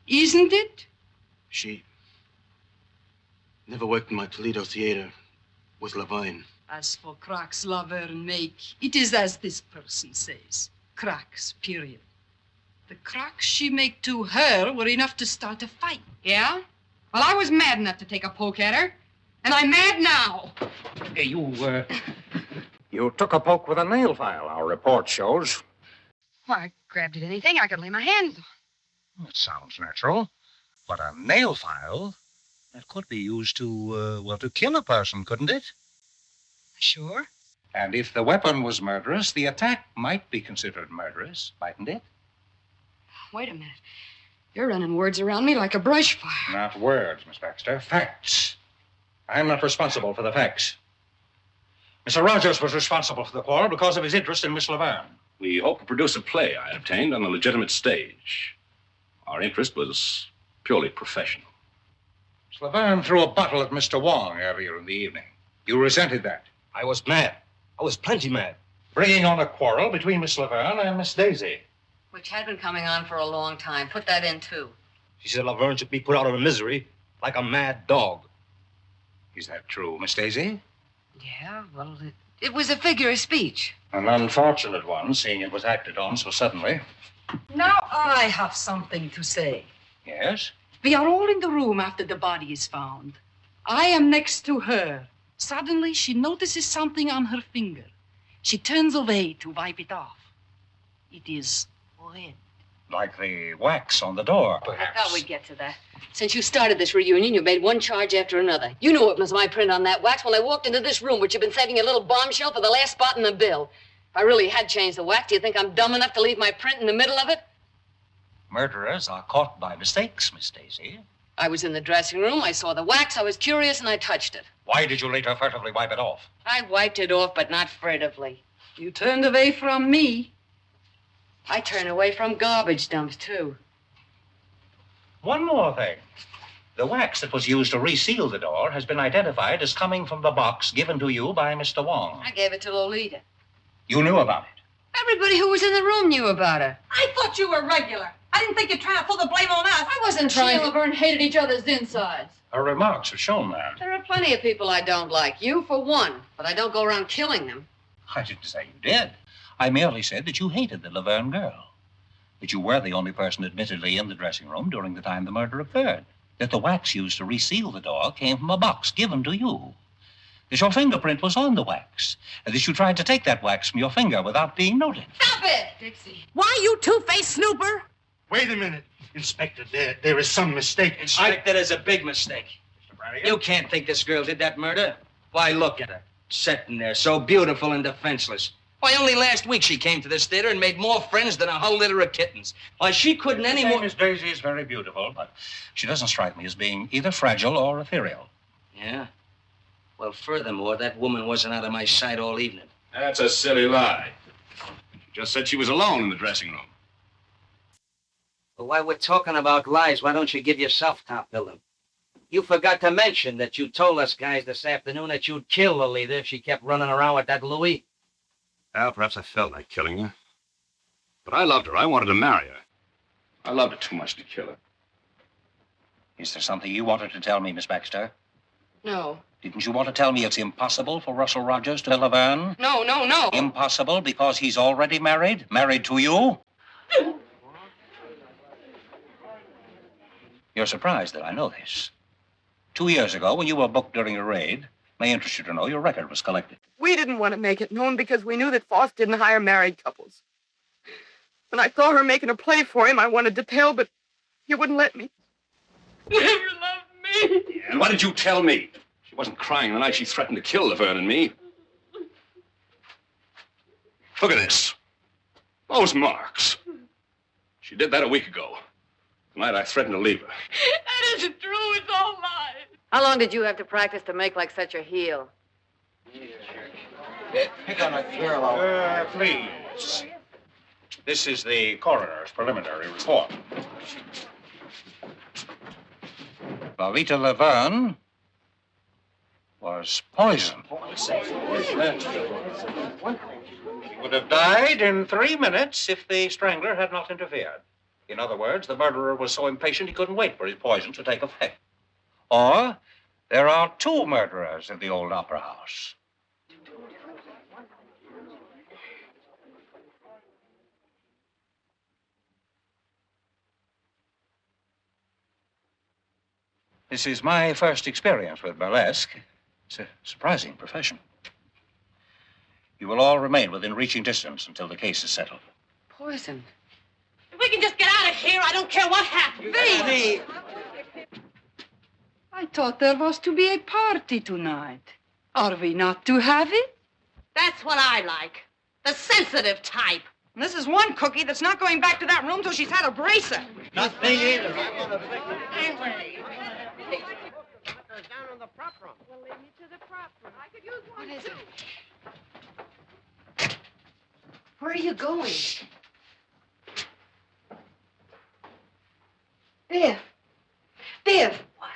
Isn't it? She never worked in my Toledo theater with Laverne. As for cracks Laverne make, it is as this person says. Cracks, period. The cracks she make to her were enough to start a fight. Yeah? Well, I was mad enough to take a poke at her. And I'm mad now. Hey, you took a poke with a nail file, our report shows. Well, I grabbed at anything I could lay my hands on. It sounds natural. But a nail file, that could be used to kill a person, couldn't it? Sure. And if the weapon was murderous, the attack might be considered murderous, mightn't it? Wait a minute. You're running words around me like a brush fire. Not words, Miss Baxter. Facts. I'm not responsible for the facts. Mr. Rogers was responsible for the quarrel because of his interest in Miss Laverne. We hope to produce a play I obtained on a legitimate stage. Our interest was purely professional. Miss Laverne threw a bottle at Mr. Wong earlier in the evening. You resented that. I was mad. I was plenty mad. Bringing on a quarrel between Miss Laverne and Miss Daisy. Which had been coming on for a long time. Put that in, too. She said Laverne should be put out of her misery like a mad dog. Is that true, Miss Daisy? Yeah, well, it was a figure of speech. An unfortunate one, seeing it was acted on so suddenly. Now I have something to say. Yes? We are all in the room after the body is found. I am next to her. Suddenly, she notices something on her finger. She turns away to wipe it off. It is red. Like the wax on the door, perhaps. I thought we'd get to that. Since you started this reunion, you made one charge after another. You knew it was my print on that wax when I walked into this room, which you've been saving a little bombshell for the last spot in the bill. If I really had changed the wax, do you think I'm dumb enough to leave my print in the middle of it? Murderers are caught by mistakes, Miss Daisy. I was in the dressing room, I saw the wax, I was curious, and I touched it. Why did you later furtively wipe it off? I wiped it off, but not furtively. You turned away from me. I turn away from garbage dumps, too. One more thing. The wax that was used to reseal the door has been identified as coming from the box given to you by Mr. Wong. I gave it to Lolita. You knew about it? Everybody who was in the room knew about it. I thought you were regular. I didn't think you'd try to pull the blame on us. I wasn't trying. She and Laverne hated each other's insides. Her remarks have shown that. There are plenty of people I don't like. You, for one. But I don't go around killing them. I didn't say you did. I merely said that you hated the Laverne girl. That you were the only person admittedly in the dressing room during the time the murder occurred. That the wax used to reseal the door came from a box given to you. That your fingerprint was on the wax. And that you tried to take that wax from your finger without being noted. Stop it, Dixie. Why, you two-faced snooper? Wait a minute, Inspector. There is some mistake. Inspector, there's a big mistake. You can't think this girl did that murder. Why, look at her. Sitting there, so beautiful and defenseless. Why, only last week she came to this theater and made more friends than a whole litter of kittens. Why, she couldn't any more... Miss Daisy is very beautiful, but she doesn't strike me as being either fragile or ethereal. Yeah? Well, furthermore, that woman wasn't out of my sight all evening. That's a silly lie. She just said she was alone in the dressing room. Well, while we're talking about lies, why don't you give yourself top billing? You forgot to mention that you told us guys this afternoon that you'd kill Lolita if she kept running around with that Louis. Al, perhaps I felt like killing her. But I loved her. I wanted to marry her. I loved her too much to kill her. Is there something you wanted to tell me, Miss Baxter? No. Didn't you want to tell me it's impossible for Russell Rogers to Laverne? No, no, no. Impossible because he's already married? Married to you? You're surprised that I know this. 2 years ago, when you were booked during a raid, may interest you to know your record was collected. We didn't want to make it known because we knew that Foss didn't hire married couples. When I saw her making a play for him, I wanted to tell, but he wouldn't let me. Never loved me. And why did you tell me? She wasn't crying the night she threatened to kill Laverne and me. Look at this. Those marks. She did that a week ago. Tonight I threatened to leave her. That isn't true. It's all lies. How long did you have to practice to make like such a heel? Pick on a girl. Please. This is the coroner's preliminary report. Lolita Laverne was poisoned. She would have died in 3 minutes if the strangler had not interfered. In other words, the murderer was so impatient he couldn't wait for his poison to take effect. Or, there are 2 murderers in the old opera house. This is my first experience with burlesque. It's a surprising profession. You will all remain within reaching distance until the case is settled. Poison. If we can just get out of here, I don't care what happens. Baby! I thought there was to be a party tonight. Are we not to have it? That's what I like. The sensitive type. And this is one cookie that's not going back to that room till she's had a bracer. Not me either. Down in the prop room. Well, lead me to the prop room. I could use one, What is too. it? Where are you going? Biff. Biff. What?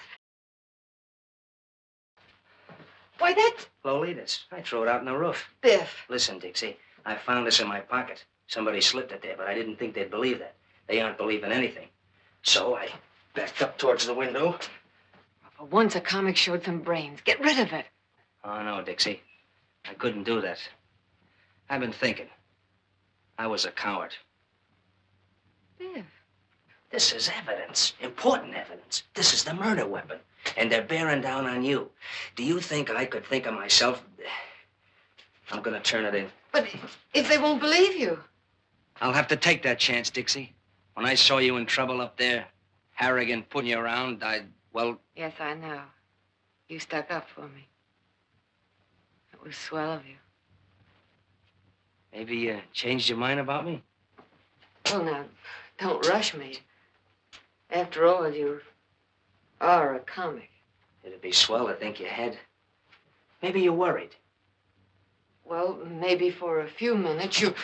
Why, that's... Lolita's. I threw it out on the roof. Biff. Listen, Dixie, I found this in my pocket. Somebody slipped it there, but I didn't think they'd believe that. They aren't believing anything. So I backed up towards the window. For once a comic showed some brains. Get rid of it. Oh, no, Dixie. I couldn't do that. I've been thinking. I was a coward. Biff. This is evidence. Important evidence. This is the murder weapon. And they're bearing down on you. Do you think I could think of myself? I'm gonna turn it in. But if they won't believe you? I'll have to take that chance, Dixie. When I saw you in trouble up there, Harrigan putting you around, well... Yes, I know. You stuck up for me. It was swell of you. Maybe you changed your mind about me? Well, now, don't rush me. After all, you are a comic. It'd be swell to think you had. Maybe you're worried. Well, maybe for a few minutes you...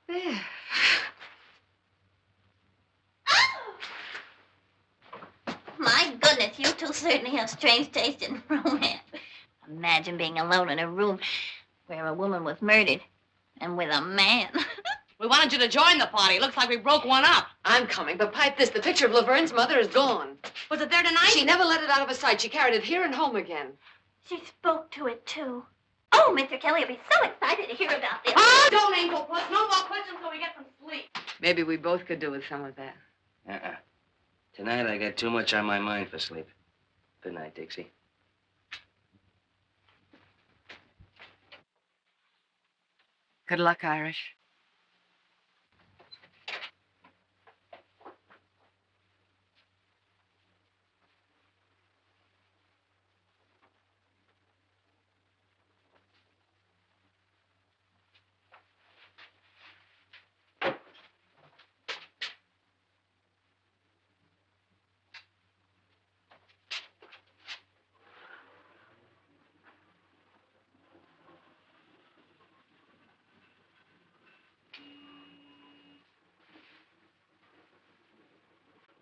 There. My goodness, you two certainly have strange taste in romance. Imagine being alone in a room where a woman was murdered and with a man. We wanted you to join the party. Looks like we broke one up. I'm coming, but pipe this. The picture of Laverne's mother is gone. Was it there tonight? She never let it out of her sight. She carried it here and home again. She spoke to it, too. Oh, Mr. Kelly will be so excited to hear about this. Oh, don't, Angel Puss. No more questions till we get some sleep. Maybe we both could do with some of that. Tonight I got too much on my mind for sleep. Good night, Dixie. Good luck, Irish.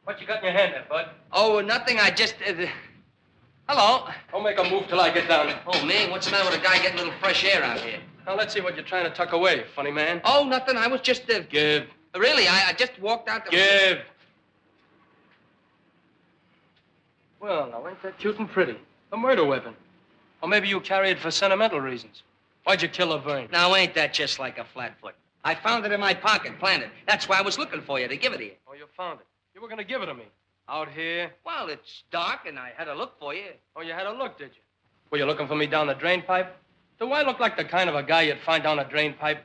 What you got in your hand there, Bud? Oh, nothing. I just... Hello. Don't make a move till I get down. Oh, me? What's the matter with a guy getting a little fresh air out here? Now, let's see what you're trying to tuck away, funny man. Oh, nothing. I was just... Give. Really, I just walked out... Give. Well, now, ain't that cute and pretty? A murder weapon. Or maybe you carry it for sentimental reasons. Why'd you kill Laverne? Now, ain't that just like a flatfoot? I found it in my pocket, planted. That's why I was looking for you, to give it to you. Oh, you found it. You were going to give it to me. Out here? Well, it's dark, and I had to look for you. Oh, you had a look, did you? Were you looking for me down the drain pipe? Do I look like the kind of a guy you'd find down a drain pipe?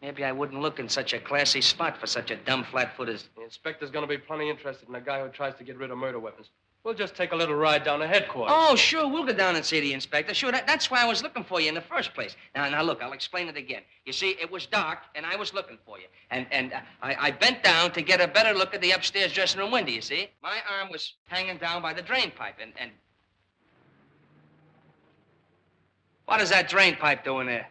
Maybe I wouldn't look in such a classy spot for such a dumb flatfoot as... The inspector's going to be plenty interested in a guy who tries to get rid of murder weapons. We'll just take a little ride down to headquarters. Oh, sure, we'll go down and see the inspector. Sure, that's why I was looking for you in the first place. Now, look, I'll explain it again. You see, it was dark, and I was looking for you. And I bent down to get a better look at the upstairs dressing room window, you see? My arm was hanging down by the drain pipe, and... What is that drain pipe doing there?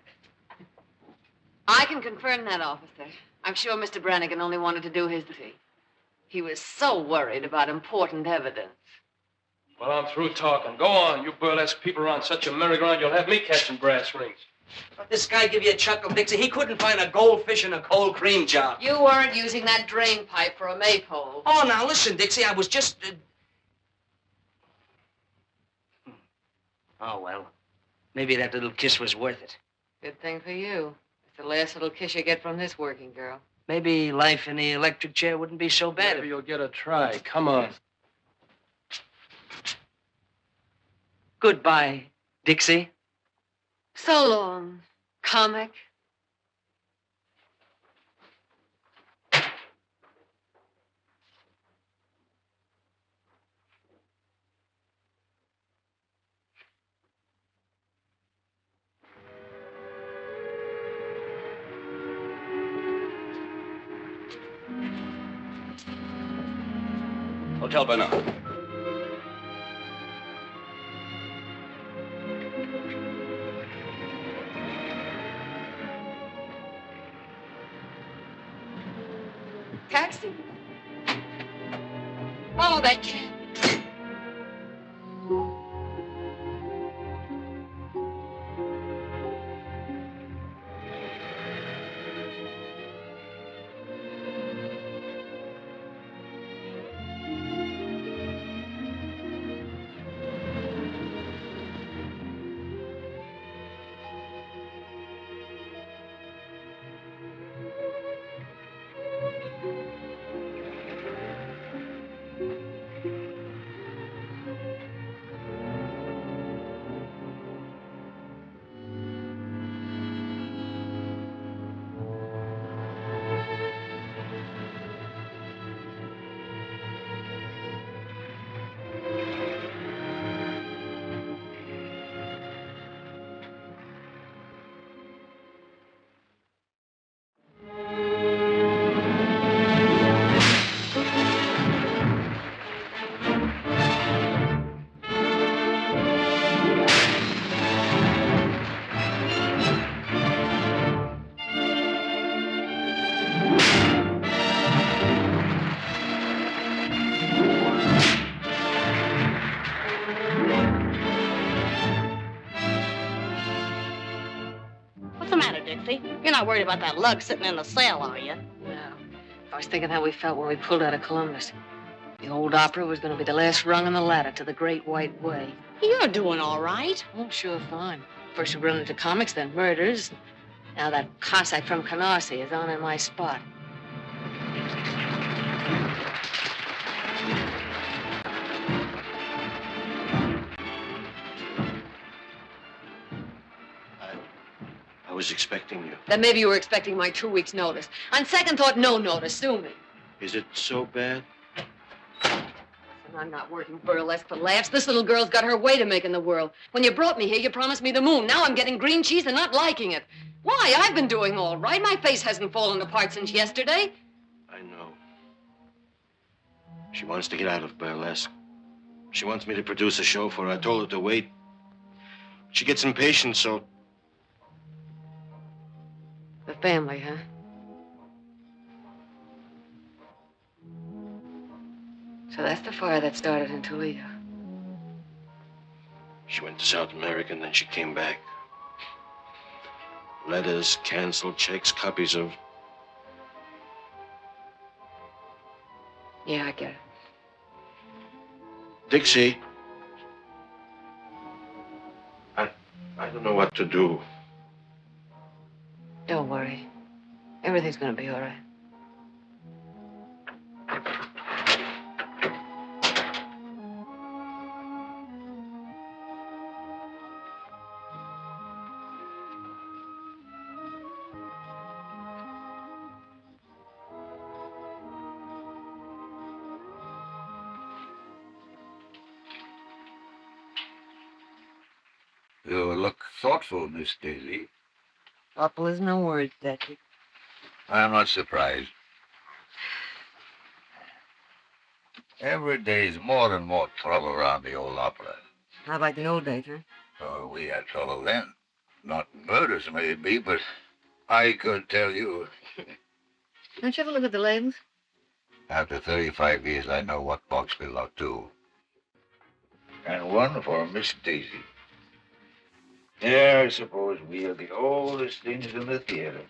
I can confirm that, officer. I'm sure Mr. Brannigan only wanted to do his duty. He was so worried about important evidence. Well, I'm through talking. Go on, you burlesque people around such a merry-go-round, you'll have me catching brass rings. But this guy give you a chuckle, Dixie. He couldn't find a goldfish in a cold cream jar. You weren't using that drain pipe for a maypole. Oh, now listen, Dixie, I was just... Oh, well, maybe that little kiss was worth it. Good thing for you. It's the last little kiss you get from this working girl. Maybe life in the electric chair wouldn't be so bad. Maybe you'll get a try. Come on. Goodbye, Dixie. So long, comic. Hotel Bernard. Taxi? Follow that cab. You're not worried about that lug sitting in the cell, are you? No. I was thinking how we felt when we pulled out of Columbus. The old opera was going to be the last rung on the ladder to the Great White Way. You're doing all right. Oh, sure, fine. First we run into comics, then murders. Now that Cossack from Canarsie is on in my spot. I was expecting you. Then maybe you were expecting my 2 weeks' notice. On second thought, no notice. Sue me. Is it so bad? And I'm not working burlesque for laughs. This little girl's got her way to make in the world. When you brought me here, you promised me the moon. Now I'm getting green cheese and not liking it. Why? I've been doing all right. My face hasn't fallen apart since yesterday. I know. She wants to get out of burlesque. She wants me to produce a show for her. I told her to wait. She gets impatient, so... The family, huh? So that's the fire that started in Toledo. She went to South America and then she came back. Letters, canceled checks, copies of... Yeah, I get it. Dixie. I don't know what to do. Don't worry. Everything's gonna be all right. You look thoughtful, Miss Daisy. Thoughtful is no word, Detective. I'm not surprised. Every day's more and more trouble around the old opera. How about the old days, huh? Oh, we had trouble then. Not murders, maybe, but I could tell you. Don't you ever look at the labels? After 35 years, I know what box belonged to. And one for Miss Daisy. Yeah, I suppose we are the oldest things in the theater.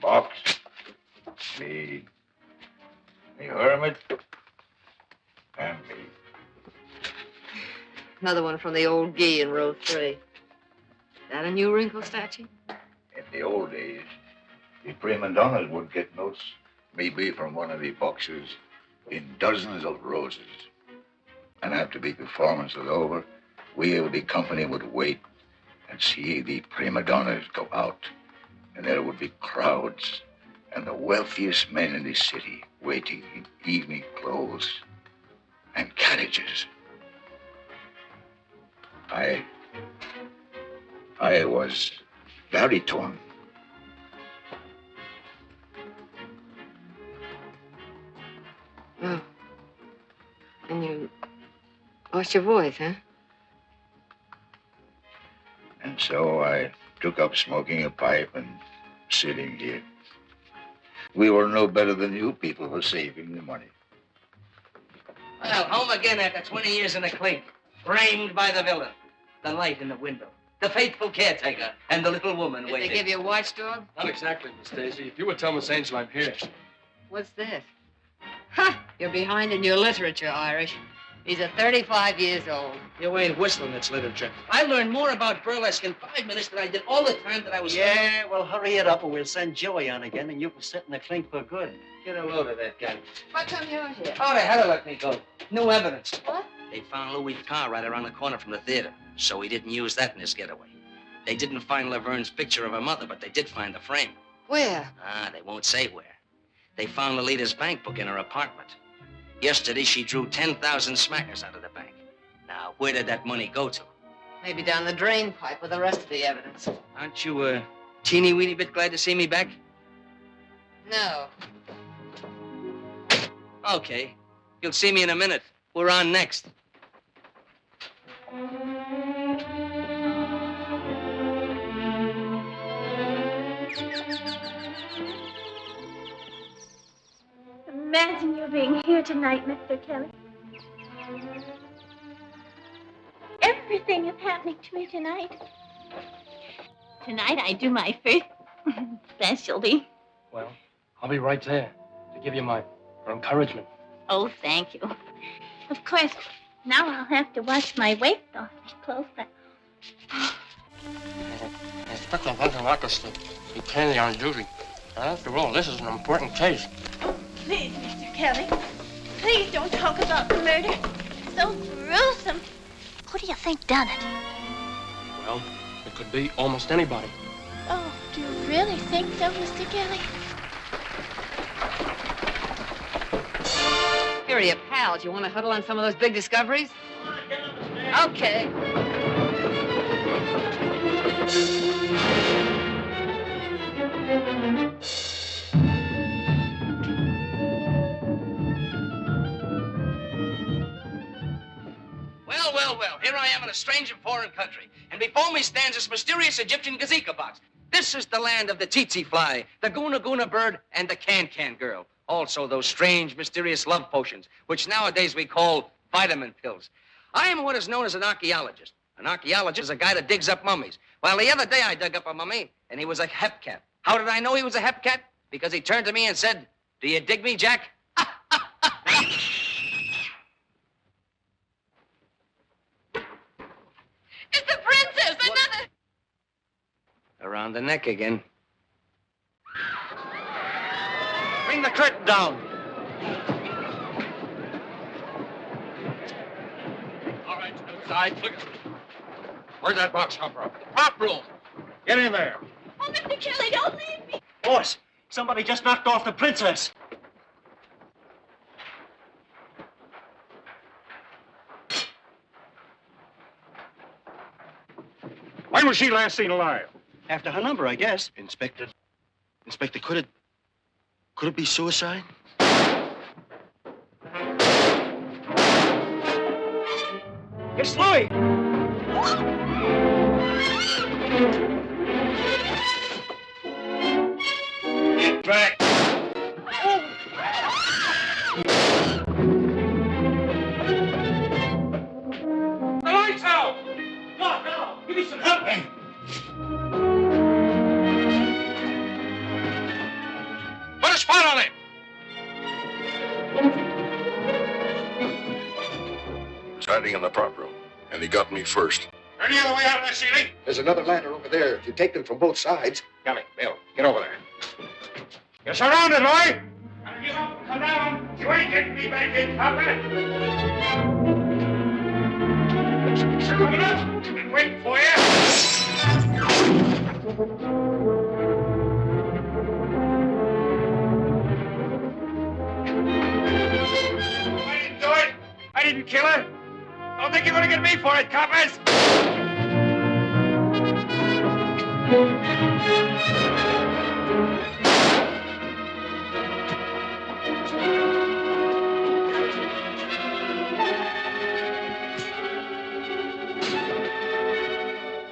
Box, me, Hermit, and me. Another one from the old Guy in row 3. That a new wrinkle statue? In the old days, the prima donnas would get notes, maybe from one of the boxes, in dozens of roses. And after the performance was over, we of the company would wait and see the prima donnas go out. And there would be crowds and the wealthiest men in the city waiting in evening clothes and carriages. I was very torn. Oh. And you lost your voice, huh? And so I took up smoking a pipe and sitting here. We were no better than you people for saving the money. Well, home again after 20 years in the clink. Framed by the villain. The light in the window. The faithful caretaker. And the little woman Did waiting. they give you a watchdog? Not exactly, Miss Daisy. If you would tell Miss Angel I'm here. What's this? Ha! You're behind in your literature, Irish. These are 35 years old. You ain't whistling, it's literature. I learned more about burlesque in 5 minutes than I did all the time that I was... Yeah, well, hurry it up or we'll send Joey on again and you can sit in the clink for good. Get a load of that guy. How come you're here? Oh, they had to let me go. No evidence. What? They found Louis' car right around the corner from the theater, so he didn't use that in his getaway. They didn't find Laverne's picture of her mother, but they did find the frame. Where? They won't say where. They found Lolita's bank book in her apartment. Yesterday, she drew 10,000 smackers out of the bank. Now, where did that money go to? Maybe down the drain pipe with the rest of the evidence. Aren't you a teeny-weeny bit glad to see me back? No. Okay. You'll see me in a minute. We're on next. Imagine you being here tonight, Mr. Kelly. Everything is happening to me tonight. Tonight I do my first specialty. Well, I'll be right there to give you my encouragement. Oh, thank you. Of course, now I'll have to wash my waist off these clothes. I expect a bunch of Marcus to be plainly on duty. After all, this is an important case. Oh, please, Mr. Kelly. Please don't talk about the murder. It's so gruesome. Who do you think done it? Well, it could be almost anybody. Oh, do you really think so, Mr. Kelly? Here are your pals. You want to huddle on some of those big discoveries? Okay. Well, here I am in a strange and foreign country, and before me stands this mysterious Egyptian gazika box. This is the land of the tsetse fly, the guna bird, and the can girl. Also those strange, mysterious love potions, which nowadays we call vitamin pills. I am what is known as an archaeologist. An archaeologist is a guy that digs up mummies. Well, the other day I dug up a mummy, and he was a hepcat. How did I know he was a hepcat? Because he turned to me and said, "Do you dig me, Jack?" It's the princess! Another... Around the neck again. Bring the curtain down. All right, inside. Look. Where'd that box come from? The prop room. Get in there. Oh, Mr. Kelly, don't leave me. Boss, somebody just knocked off the princess. When was she last seen alive? After her number, I guess. Inspector, could it be suicide? It's Louis. Get back. The lights out! No, give me some help. Put a spot on it. He was hiding in the prop room, and he got me first. Any other way out of that ceiling? There's another ladder over there. If you take them from both sides. Kelly, Bill, get over there. You're surrounded, Roy. Now give up and come down. You ain't getting me back in, Papa. Coming up. Been waiting for you. I didn't do it. I didn't kill her. Don't think you're gonna get me for it, coppers.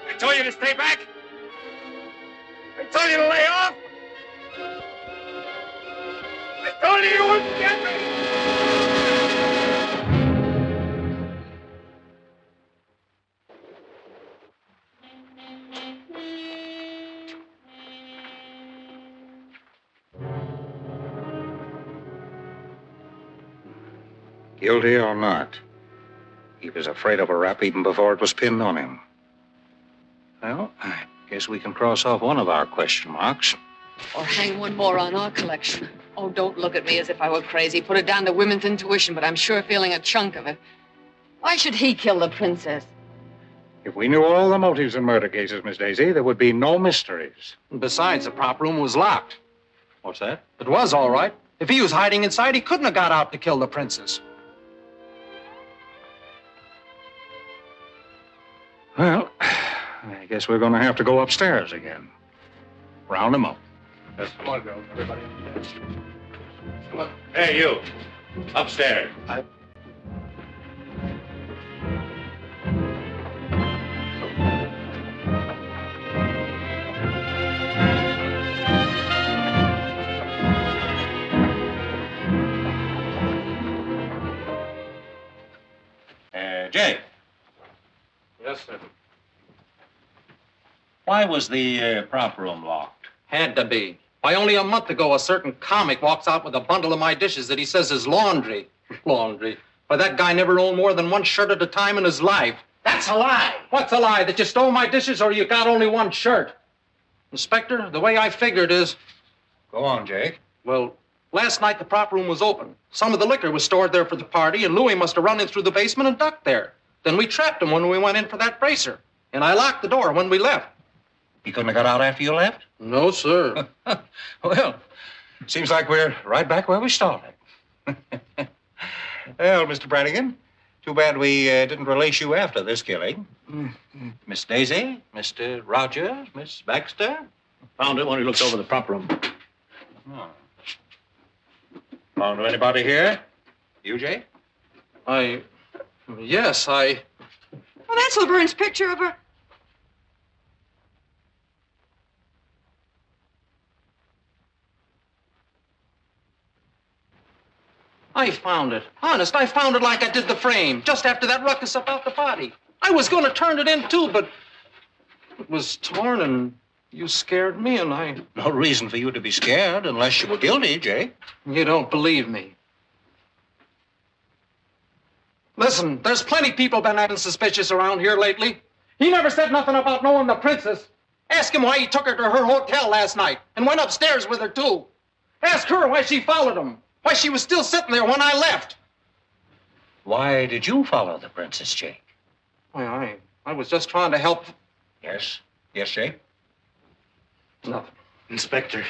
I told you to stay back. I told you to lay off. I told you you wouldn't get me. Guilty or not, he was afraid of a rap even before it was pinned on him. Well, I guess we can cross off one of our question marks. Or hang one more on our collection. Oh, don't look at me as if I were crazy. Put it down to women's intuition, but I'm sure feeling a chunk of it. Why should he kill the princess? If we knew all the motives in murder cases, Miss Daisy, there would be no mysteries. Besides, the prop room was locked. What's that? It was all right. If he was hiding inside, he couldn't have got out to kill the princess. Well, I guess we're going to have to go upstairs again. Round them up. Yes, come on, girls. Everybody upstairs. Come on. Hey, you. Upstairs. Jay, Yes, sir. why was the prop room locked? Had to be. Why, only a month ago, a certain comic walks out with a bundle of my dishes that he says is laundry. Laundry. Why, that guy never owned more than one shirt at a time in his life. That's a lie. What's a lie? That you stole my dishes or you got only one shirt? Inspector, the way I figured is... Go on, Jake. Well, last night the prop room was open. Some of the liquor was stored there for the party, and Louis must have run in through the basement and ducked there. Then we trapped him when we went in for that bracer. And I locked the door when we left. He couldn't have got out after you left? No, sir. Well, seems like we're right back where we started. Well, Mr. Brannigan, too bad we didn't release you after this killing. Miss Daisy, Mr. Rogers, Miss Baxter? Found it when he looked over the prop room. Oh. Found anybody here? You, Jake? Yes, I... Well, that's Laverne's picture of her. I found it. Honest, I found it like I did the frame, just after that ruckus about the body. I was going to turn it in, too, but it was torn and you scared me and I... No reason for you to be scared unless you were guilty, Jake. You don't believe me. Listen, there's plenty people been acting suspicious around here lately. He never said nothing about knowing the princess. Ask him why he took her to her hotel last night and went upstairs with her, too. Ask her why she followed him. Why she was still sitting there when I left. Why did you follow the princess, Jake? Why, I was just trying to help. Yes? Yes, Jake? Nothing. Inspector,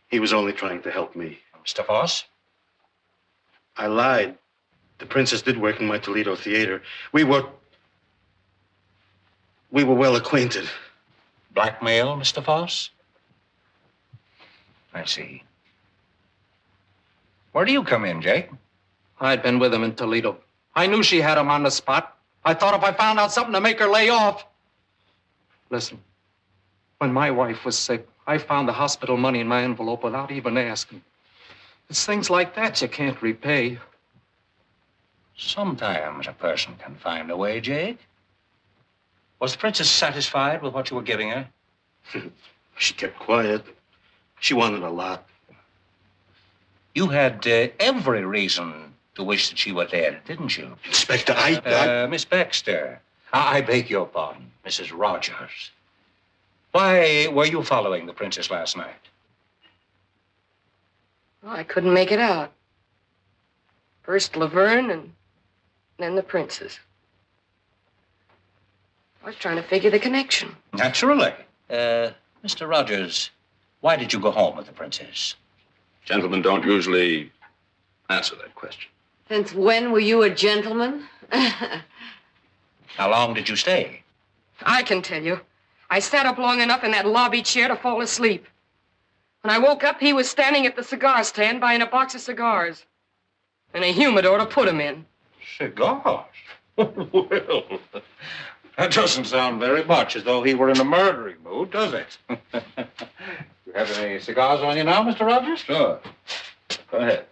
he was only trying to help me. Mr. Foss? I lied. The princess did work in my Toledo theater. We were well acquainted. Blackmail, Mr. Foss? I see. Where do you come in, Jake? I'd been with him in Toledo. I knew she had him on the spot. I thought if I found out something to make her lay off. Listen, when my wife was sick, I found the hospital money in my envelope without even asking. It's things like that you can't repay. Sometimes a person can find a way, Jake. Was the princess satisfied with what you were giving her? She kept quiet. She wanted a lot. You had every reason to wish that she were dead, didn't you? Inspector, Miss Baxter. I beg your pardon, Mrs. Rogers. Why were you following the princess last night? Well, I couldn't make it out. First Laverne and then the princess. I was trying to figure the connection. Naturally. Mr. Rogers, why did you go home with the princess? Gentlemen don't usually answer that question. Since when were you a gentleman? How long did you stay? I can tell you. I sat up long enough in that lobby chair to fall asleep. When I woke up, he was standing at the cigar stand buying a box of cigars and a humidor to put them in. Cigars? Well, that doesn't sound very much as though he were in a murdering mood, does it? You have any cigars on you now, Mr. Rogers? Sure. Go ahead.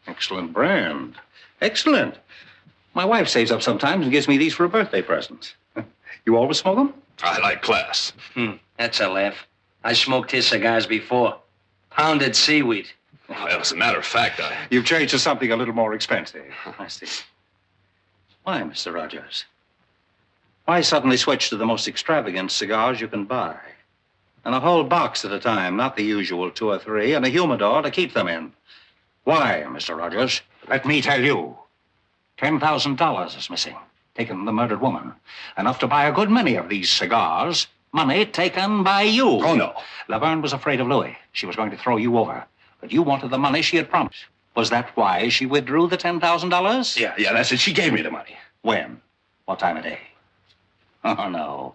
Excellent brand. Excellent. My wife saves up sometimes and gives me these for a birthday present. You always smoke them? I like class. That's a laugh. I smoked his cigars before. Pounded seaweed. Well, as a matter of fact, You've changed to something a little more expensive. I see. Why, Mr. Rogers? Why suddenly switch to the most extravagant cigars you can buy? And a whole box at a time, not the usual 2 or 3, and a humidor to keep them in. Why, Mr. Rogers? Let me tell you. $10,000 is missing, taken from the murdered woman. Enough to buy a good many of these cigars. Money taken by you. Oh, no. Laverne was afraid of Louis. She was going to throw you over. But you wanted the money she had promised. Was that why she withdrew the $10,000? Yeah, that's it. She gave me the money. When? What time of day? Oh, no.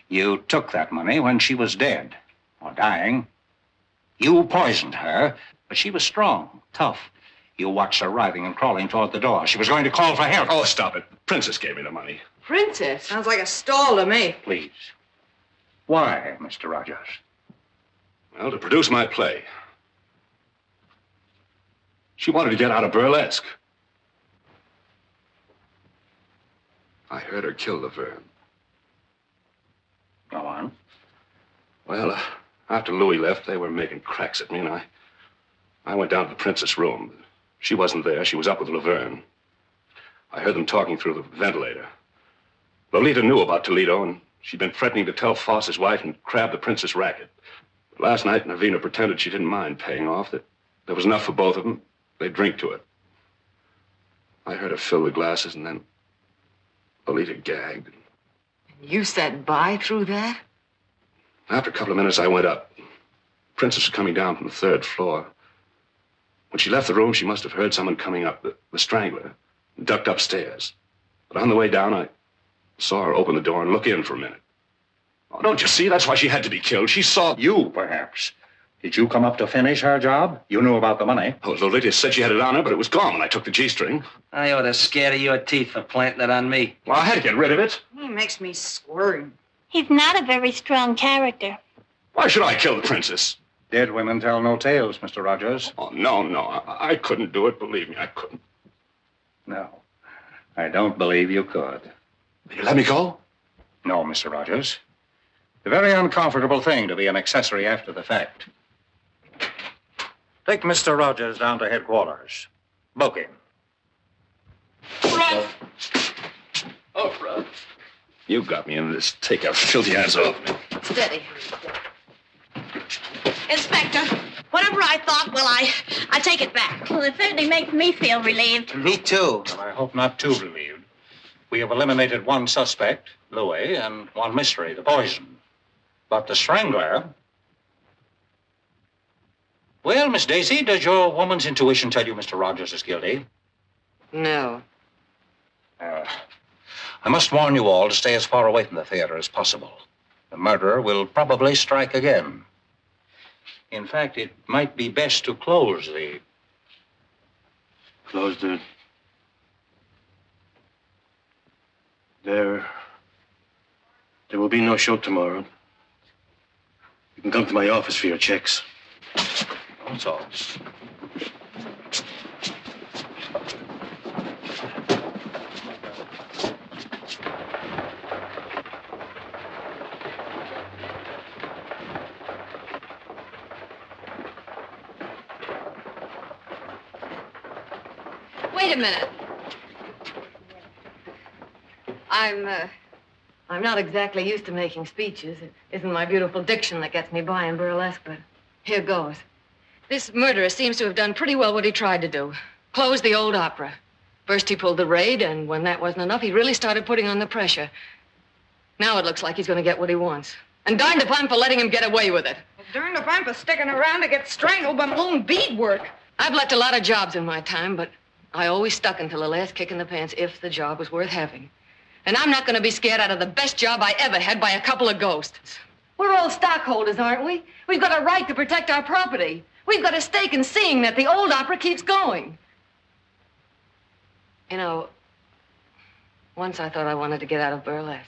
You took that money when she was dead or dying. You poisoned her, but she was strong, tough. You watched her writhing and crawling toward the door. She was going to call for help. Oh, stop it. The princess gave me the money. Princess? Sounds like a stall to me. Please. Why, Mr. Rogers? Well, to produce my play. She wanted to get out of Burlesque. I heard her kill Laverne. Go on. Well, after Louis left, they were making cracks at me, and I went down to the princess' room. She wasn't there. She was up with Laverne. I heard them talking through the ventilator. Lolita knew about Toledo, and she'd been threatening to tell Foss's wife and grab the Princess racket. But last night, Navina pretended she didn't mind paying off, that there was enough for both of them. They'd drink to it. I heard her fill the glasses, and then Lolita gagged. You sat by through that? After a couple of minutes, I went up. Princess was coming down from the 3rd floor. When she left the room, she must have heard someone coming up, the strangler, and ducked upstairs. But on the way down, I saw her open the door and look in for a minute. Oh, don't you see? That's why she had to be killed. She saw... You, perhaps. Did you come up to finish her job? You knew about the money. Oh, Lolita said she had it on her, but it was gone when I took the G-string. I ought to scare your teeth for planting it on me. Well, I had to get rid of it. He makes me squirm. He's not a very strong character. Why should I kill the princess? Dead women tell no tales, Mr. Rogers. Oh, no. I couldn't do it. Believe me, I couldn't. No, I don't believe you could. Will you let me go? No, Mr. Rogers. A very uncomfortable thing to be an accessory after the fact. Take Mr. Rogers down to headquarters. Book him. Run! Oh, run. You got me into this. Take your filthy hands off me. Steady. Inspector, whatever I thought, well, I take it back. Well, it certainly makes me feel relieved. Me too. Well, I hope not too relieved. We have eliminated one suspect, Louis, and one mystery, the poison. But the strangler... Well, Miss Daisy, does your woman's intuition tell you Mr. Rogers is guilty? No. I must warn you all to stay as far away from the theater as possible. The murderer will probably strike again. In fact, it might be best to close the... Close the... There will be no show tomorrow. You can come to my office for your checks. That's all. Wait a minute. I'm not exactly used to making speeches. It isn't my beautiful diction that gets me by in burlesque, but here goes. This murderer seems to have done pretty well what he tried to do. Close the old opera. First he pulled the raid, and when that wasn't enough, he really started putting on the pressure. Now it looks like he's going to get what he wants. And darned if I'm for letting him get away with it. Well, darned if I'm for sticking around to get strangled by my own beadwork. I've left a lot of jobs in my time, but I always stuck until the last kick in the pants if the job was worth having. And I'm not going to be scared out of the best job I ever had by a couple of ghosts. We're all stockholders, aren't we? We've got a right to protect our property. We've got a stake in seeing that the old opera keeps going. You know, once I thought I wanted to get out of burlesque.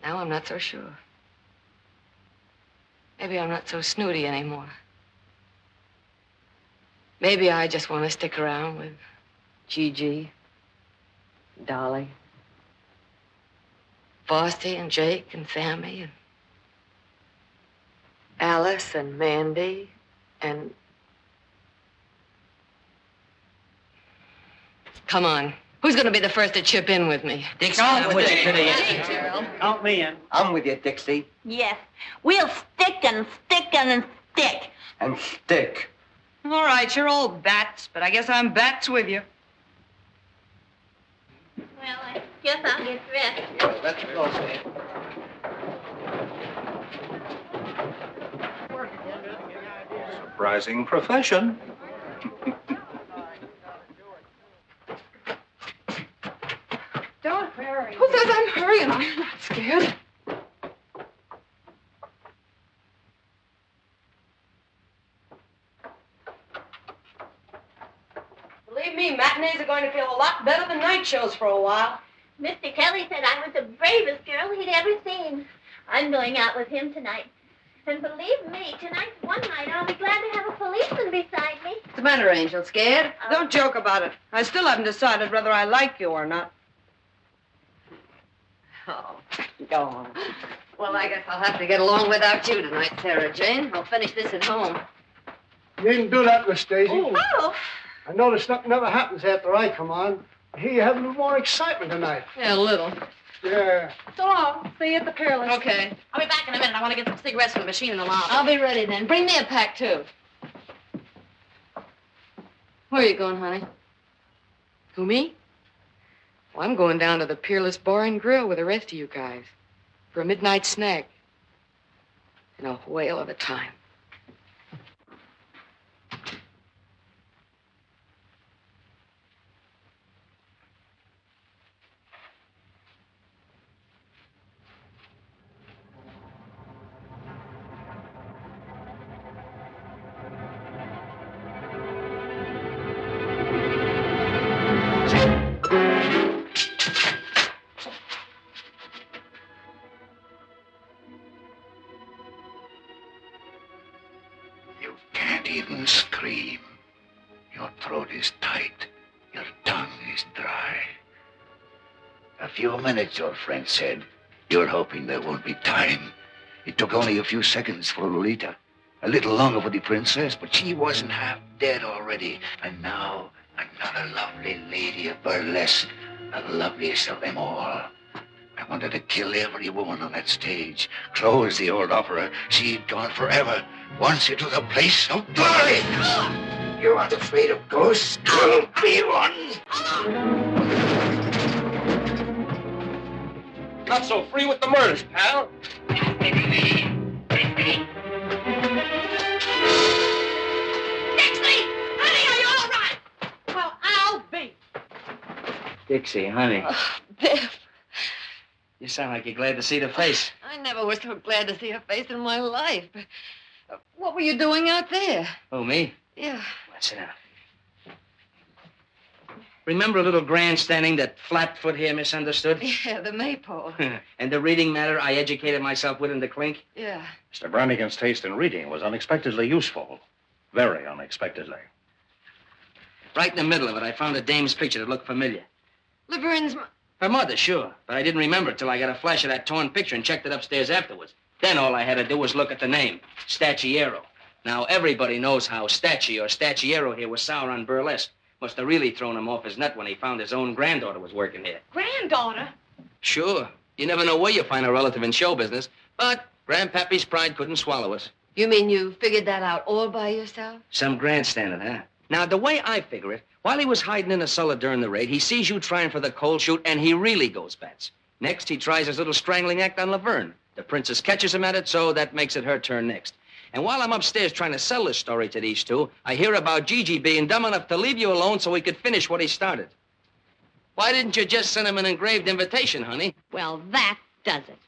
Now I'm not so sure. Maybe I'm not so snooty anymore. Maybe I just want to stick around with Gigi, Dolly, Frosty and Jake and Sammy and Alice and Mandy and... Come on. Who's going to be the first to chip in with me? Dixie, I'm with you. Count me in. I'm with you, Dixie. Yes. We'll stick and stick and stick. And stick. All right, you're all bats, but I guess I'm bats with you. Well, I guess I'll get dressed. Let's go, man. Surprising profession. Don't hurry. Who says I'm hurrying? I'm not scared. Believe me, matinees are going to feel a lot better than night shows for a while. Mr. Kelly said I was the bravest girl he'd ever seen. I'm going out with him tonight. And believe me, tonight's one night I'll be glad to have a policeman beside me. What's the matter, Angel? Scared? Don't joke about it. I still haven't decided whether I like you or not. Oh, go on. Well, I guess I'll have to get along without you tonight, Sarah Jane. I'll finish this at home. You needn't do that, Miss Daisy. Oh. I notice nothing ever happens after I come on. I hear you having a little more excitement tonight. Yeah, a little. Yeah. So long. See you at the Peerless. Okay. I'll be back in a minute. I want to get some cigarettes from the machine in the lobby. I'll be ready then. Bring me a pack, too. Where are you going, honey? Who, me? Well, I'm going down to the Peerless Bar and Grill with the rest of you guys for a midnight snack. And a whale of a time. Even scream. Your throat is tight. Your tongue is dry. A few minutes, your friend said. You're hoping there won't be time. It took only a few seconds for Lolita. A little longer for the princess, but she wasn't half dead already. And now, another lovely lady of burlesque, the loveliest of them all. I wanted to kill every woman on that stage, close the old opera. She'd gone forever. Once into the place of glory. You aren't afraid of ghosts? I'll be one. Not so free with the murders, pal. Dixie! Honey, are you all right? Well, I'll be. Dixie, honey. Biff, You sound like you're glad to see the face. I never was so glad to see a face in my life. What were you doing out there? Oh, me? Yeah. Let's sit down. Remember a little grandstanding that Flatfoot here misunderstood? Yeah, the maypole. And the reading matter I educated myself with in the clink? Yeah. Mr. Brannigan's taste in reading was unexpectedly useful. Very unexpectedly. Right in the middle of it, I found a dame's picture that looked familiar. Laverne's... Her mother, sure. But I didn't remember it till I got a flash of that torn picture and checked it upstairs afterwards. Then all I had to do was look at the name, Stacciero. Now, everybody knows how Stacci or Stacciero here was sour on Burlesque. Must have really thrown him off his nut when he found his own granddaughter was working here. Granddaughter? Sure. You never know where you find a relative in show business. But Grandpappy's pride couldn't swallow us. You mean you figured that out all by yourself? Some grandstanding, huh? Now, the way I figure it, while he was hiding in the cellar during the raid, he sees you trying for the cold shoot, and he really goes bats. Next, he tries his little strangling act on Laverne. The princess catches him at it, so that makes it her turn next. And while I'm upstairs trying to sell this story to these two, I hear about Gigi being dumb enough to leave you alone so he could finish what he started. Why didn't you just send him an engraved invitation, honey? Well, that does it.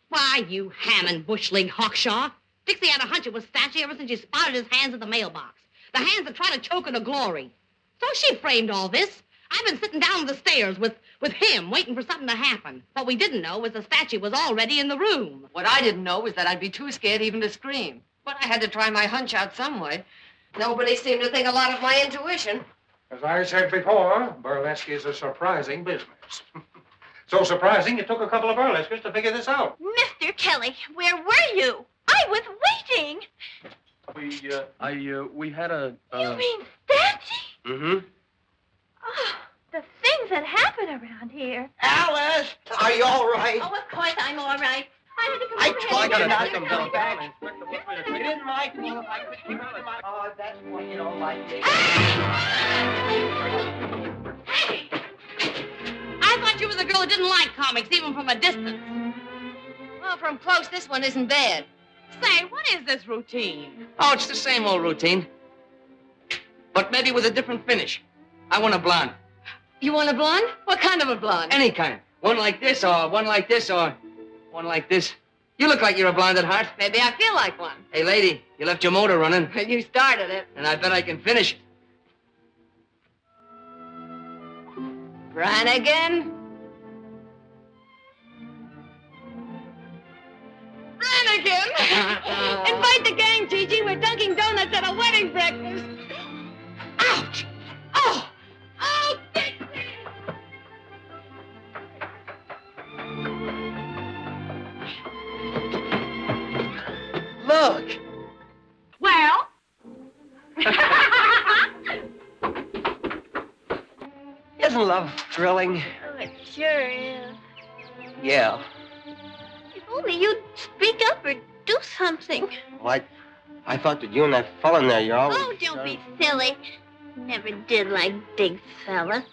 Why, you ham and bush-leagued hawkshaw. Dixie had a hunch it was Stacci ever since she spotted his hands in the mailbox. The hands that try to choke her to glory. So she framed all this. I've been sitting down the stairs with him, waiting for something to happen. What we didn't know was the statue was already in the room. What I didn't know was that I'd be too scared even to scream. But I had to try my hunch out some way. Nobody seemed to think a lot of my intuition. As I said before, burlesque is a surprising business. So surprising, it took a couple of burlesquers to figure this out. Mr. Kelly, where were you? I was waiting. We had a... You mean Stacci? Mm-hmm. Oh, the things that happen around here. Alice, are you all right? Oh, of course I'm all right. I had to come I over here tried and to get knock you them coming back. back. You didn't like me. I couldn't keep it in my... Oh, that's why you don't like me. Hey! I thought you were the girl that didn't like comics, even from a distance. Well, from close, this one isn't bad. Say, what is this routine? Oh, it's the same old routine. But maybe with a different finish. I want a blonde. You want a blonde? What kind of a blonde? Any kind. One like this, or one like this, or one like this. You look like you're a blonde at heart. Maybe I feel like one. Hey, lady, you left your motor running. You started it. And I bet I can finish it. Brannigan? Brannigan! Invite the gang, Gigi. We're dunking donuts at a wedding breakfast. Ouch! Oh! Oh, Dixie! Look. Well? love thrilling? Oh, it sure is. Yeah. If only you'd speak up or do something. Well, I thought that you and that fella in there, you're always... Oh, don't be silly. Never did like big fella.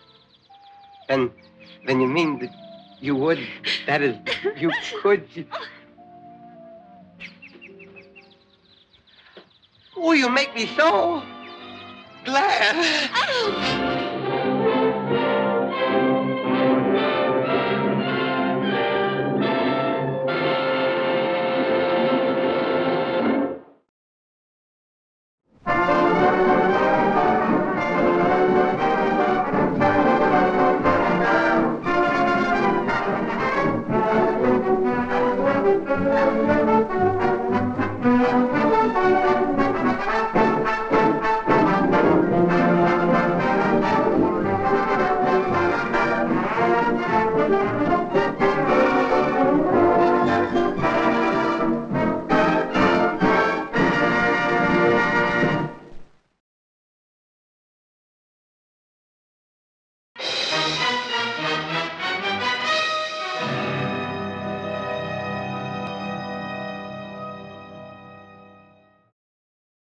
Then you mean that you would, that is, you could... Oh, you make me so glad. Oh,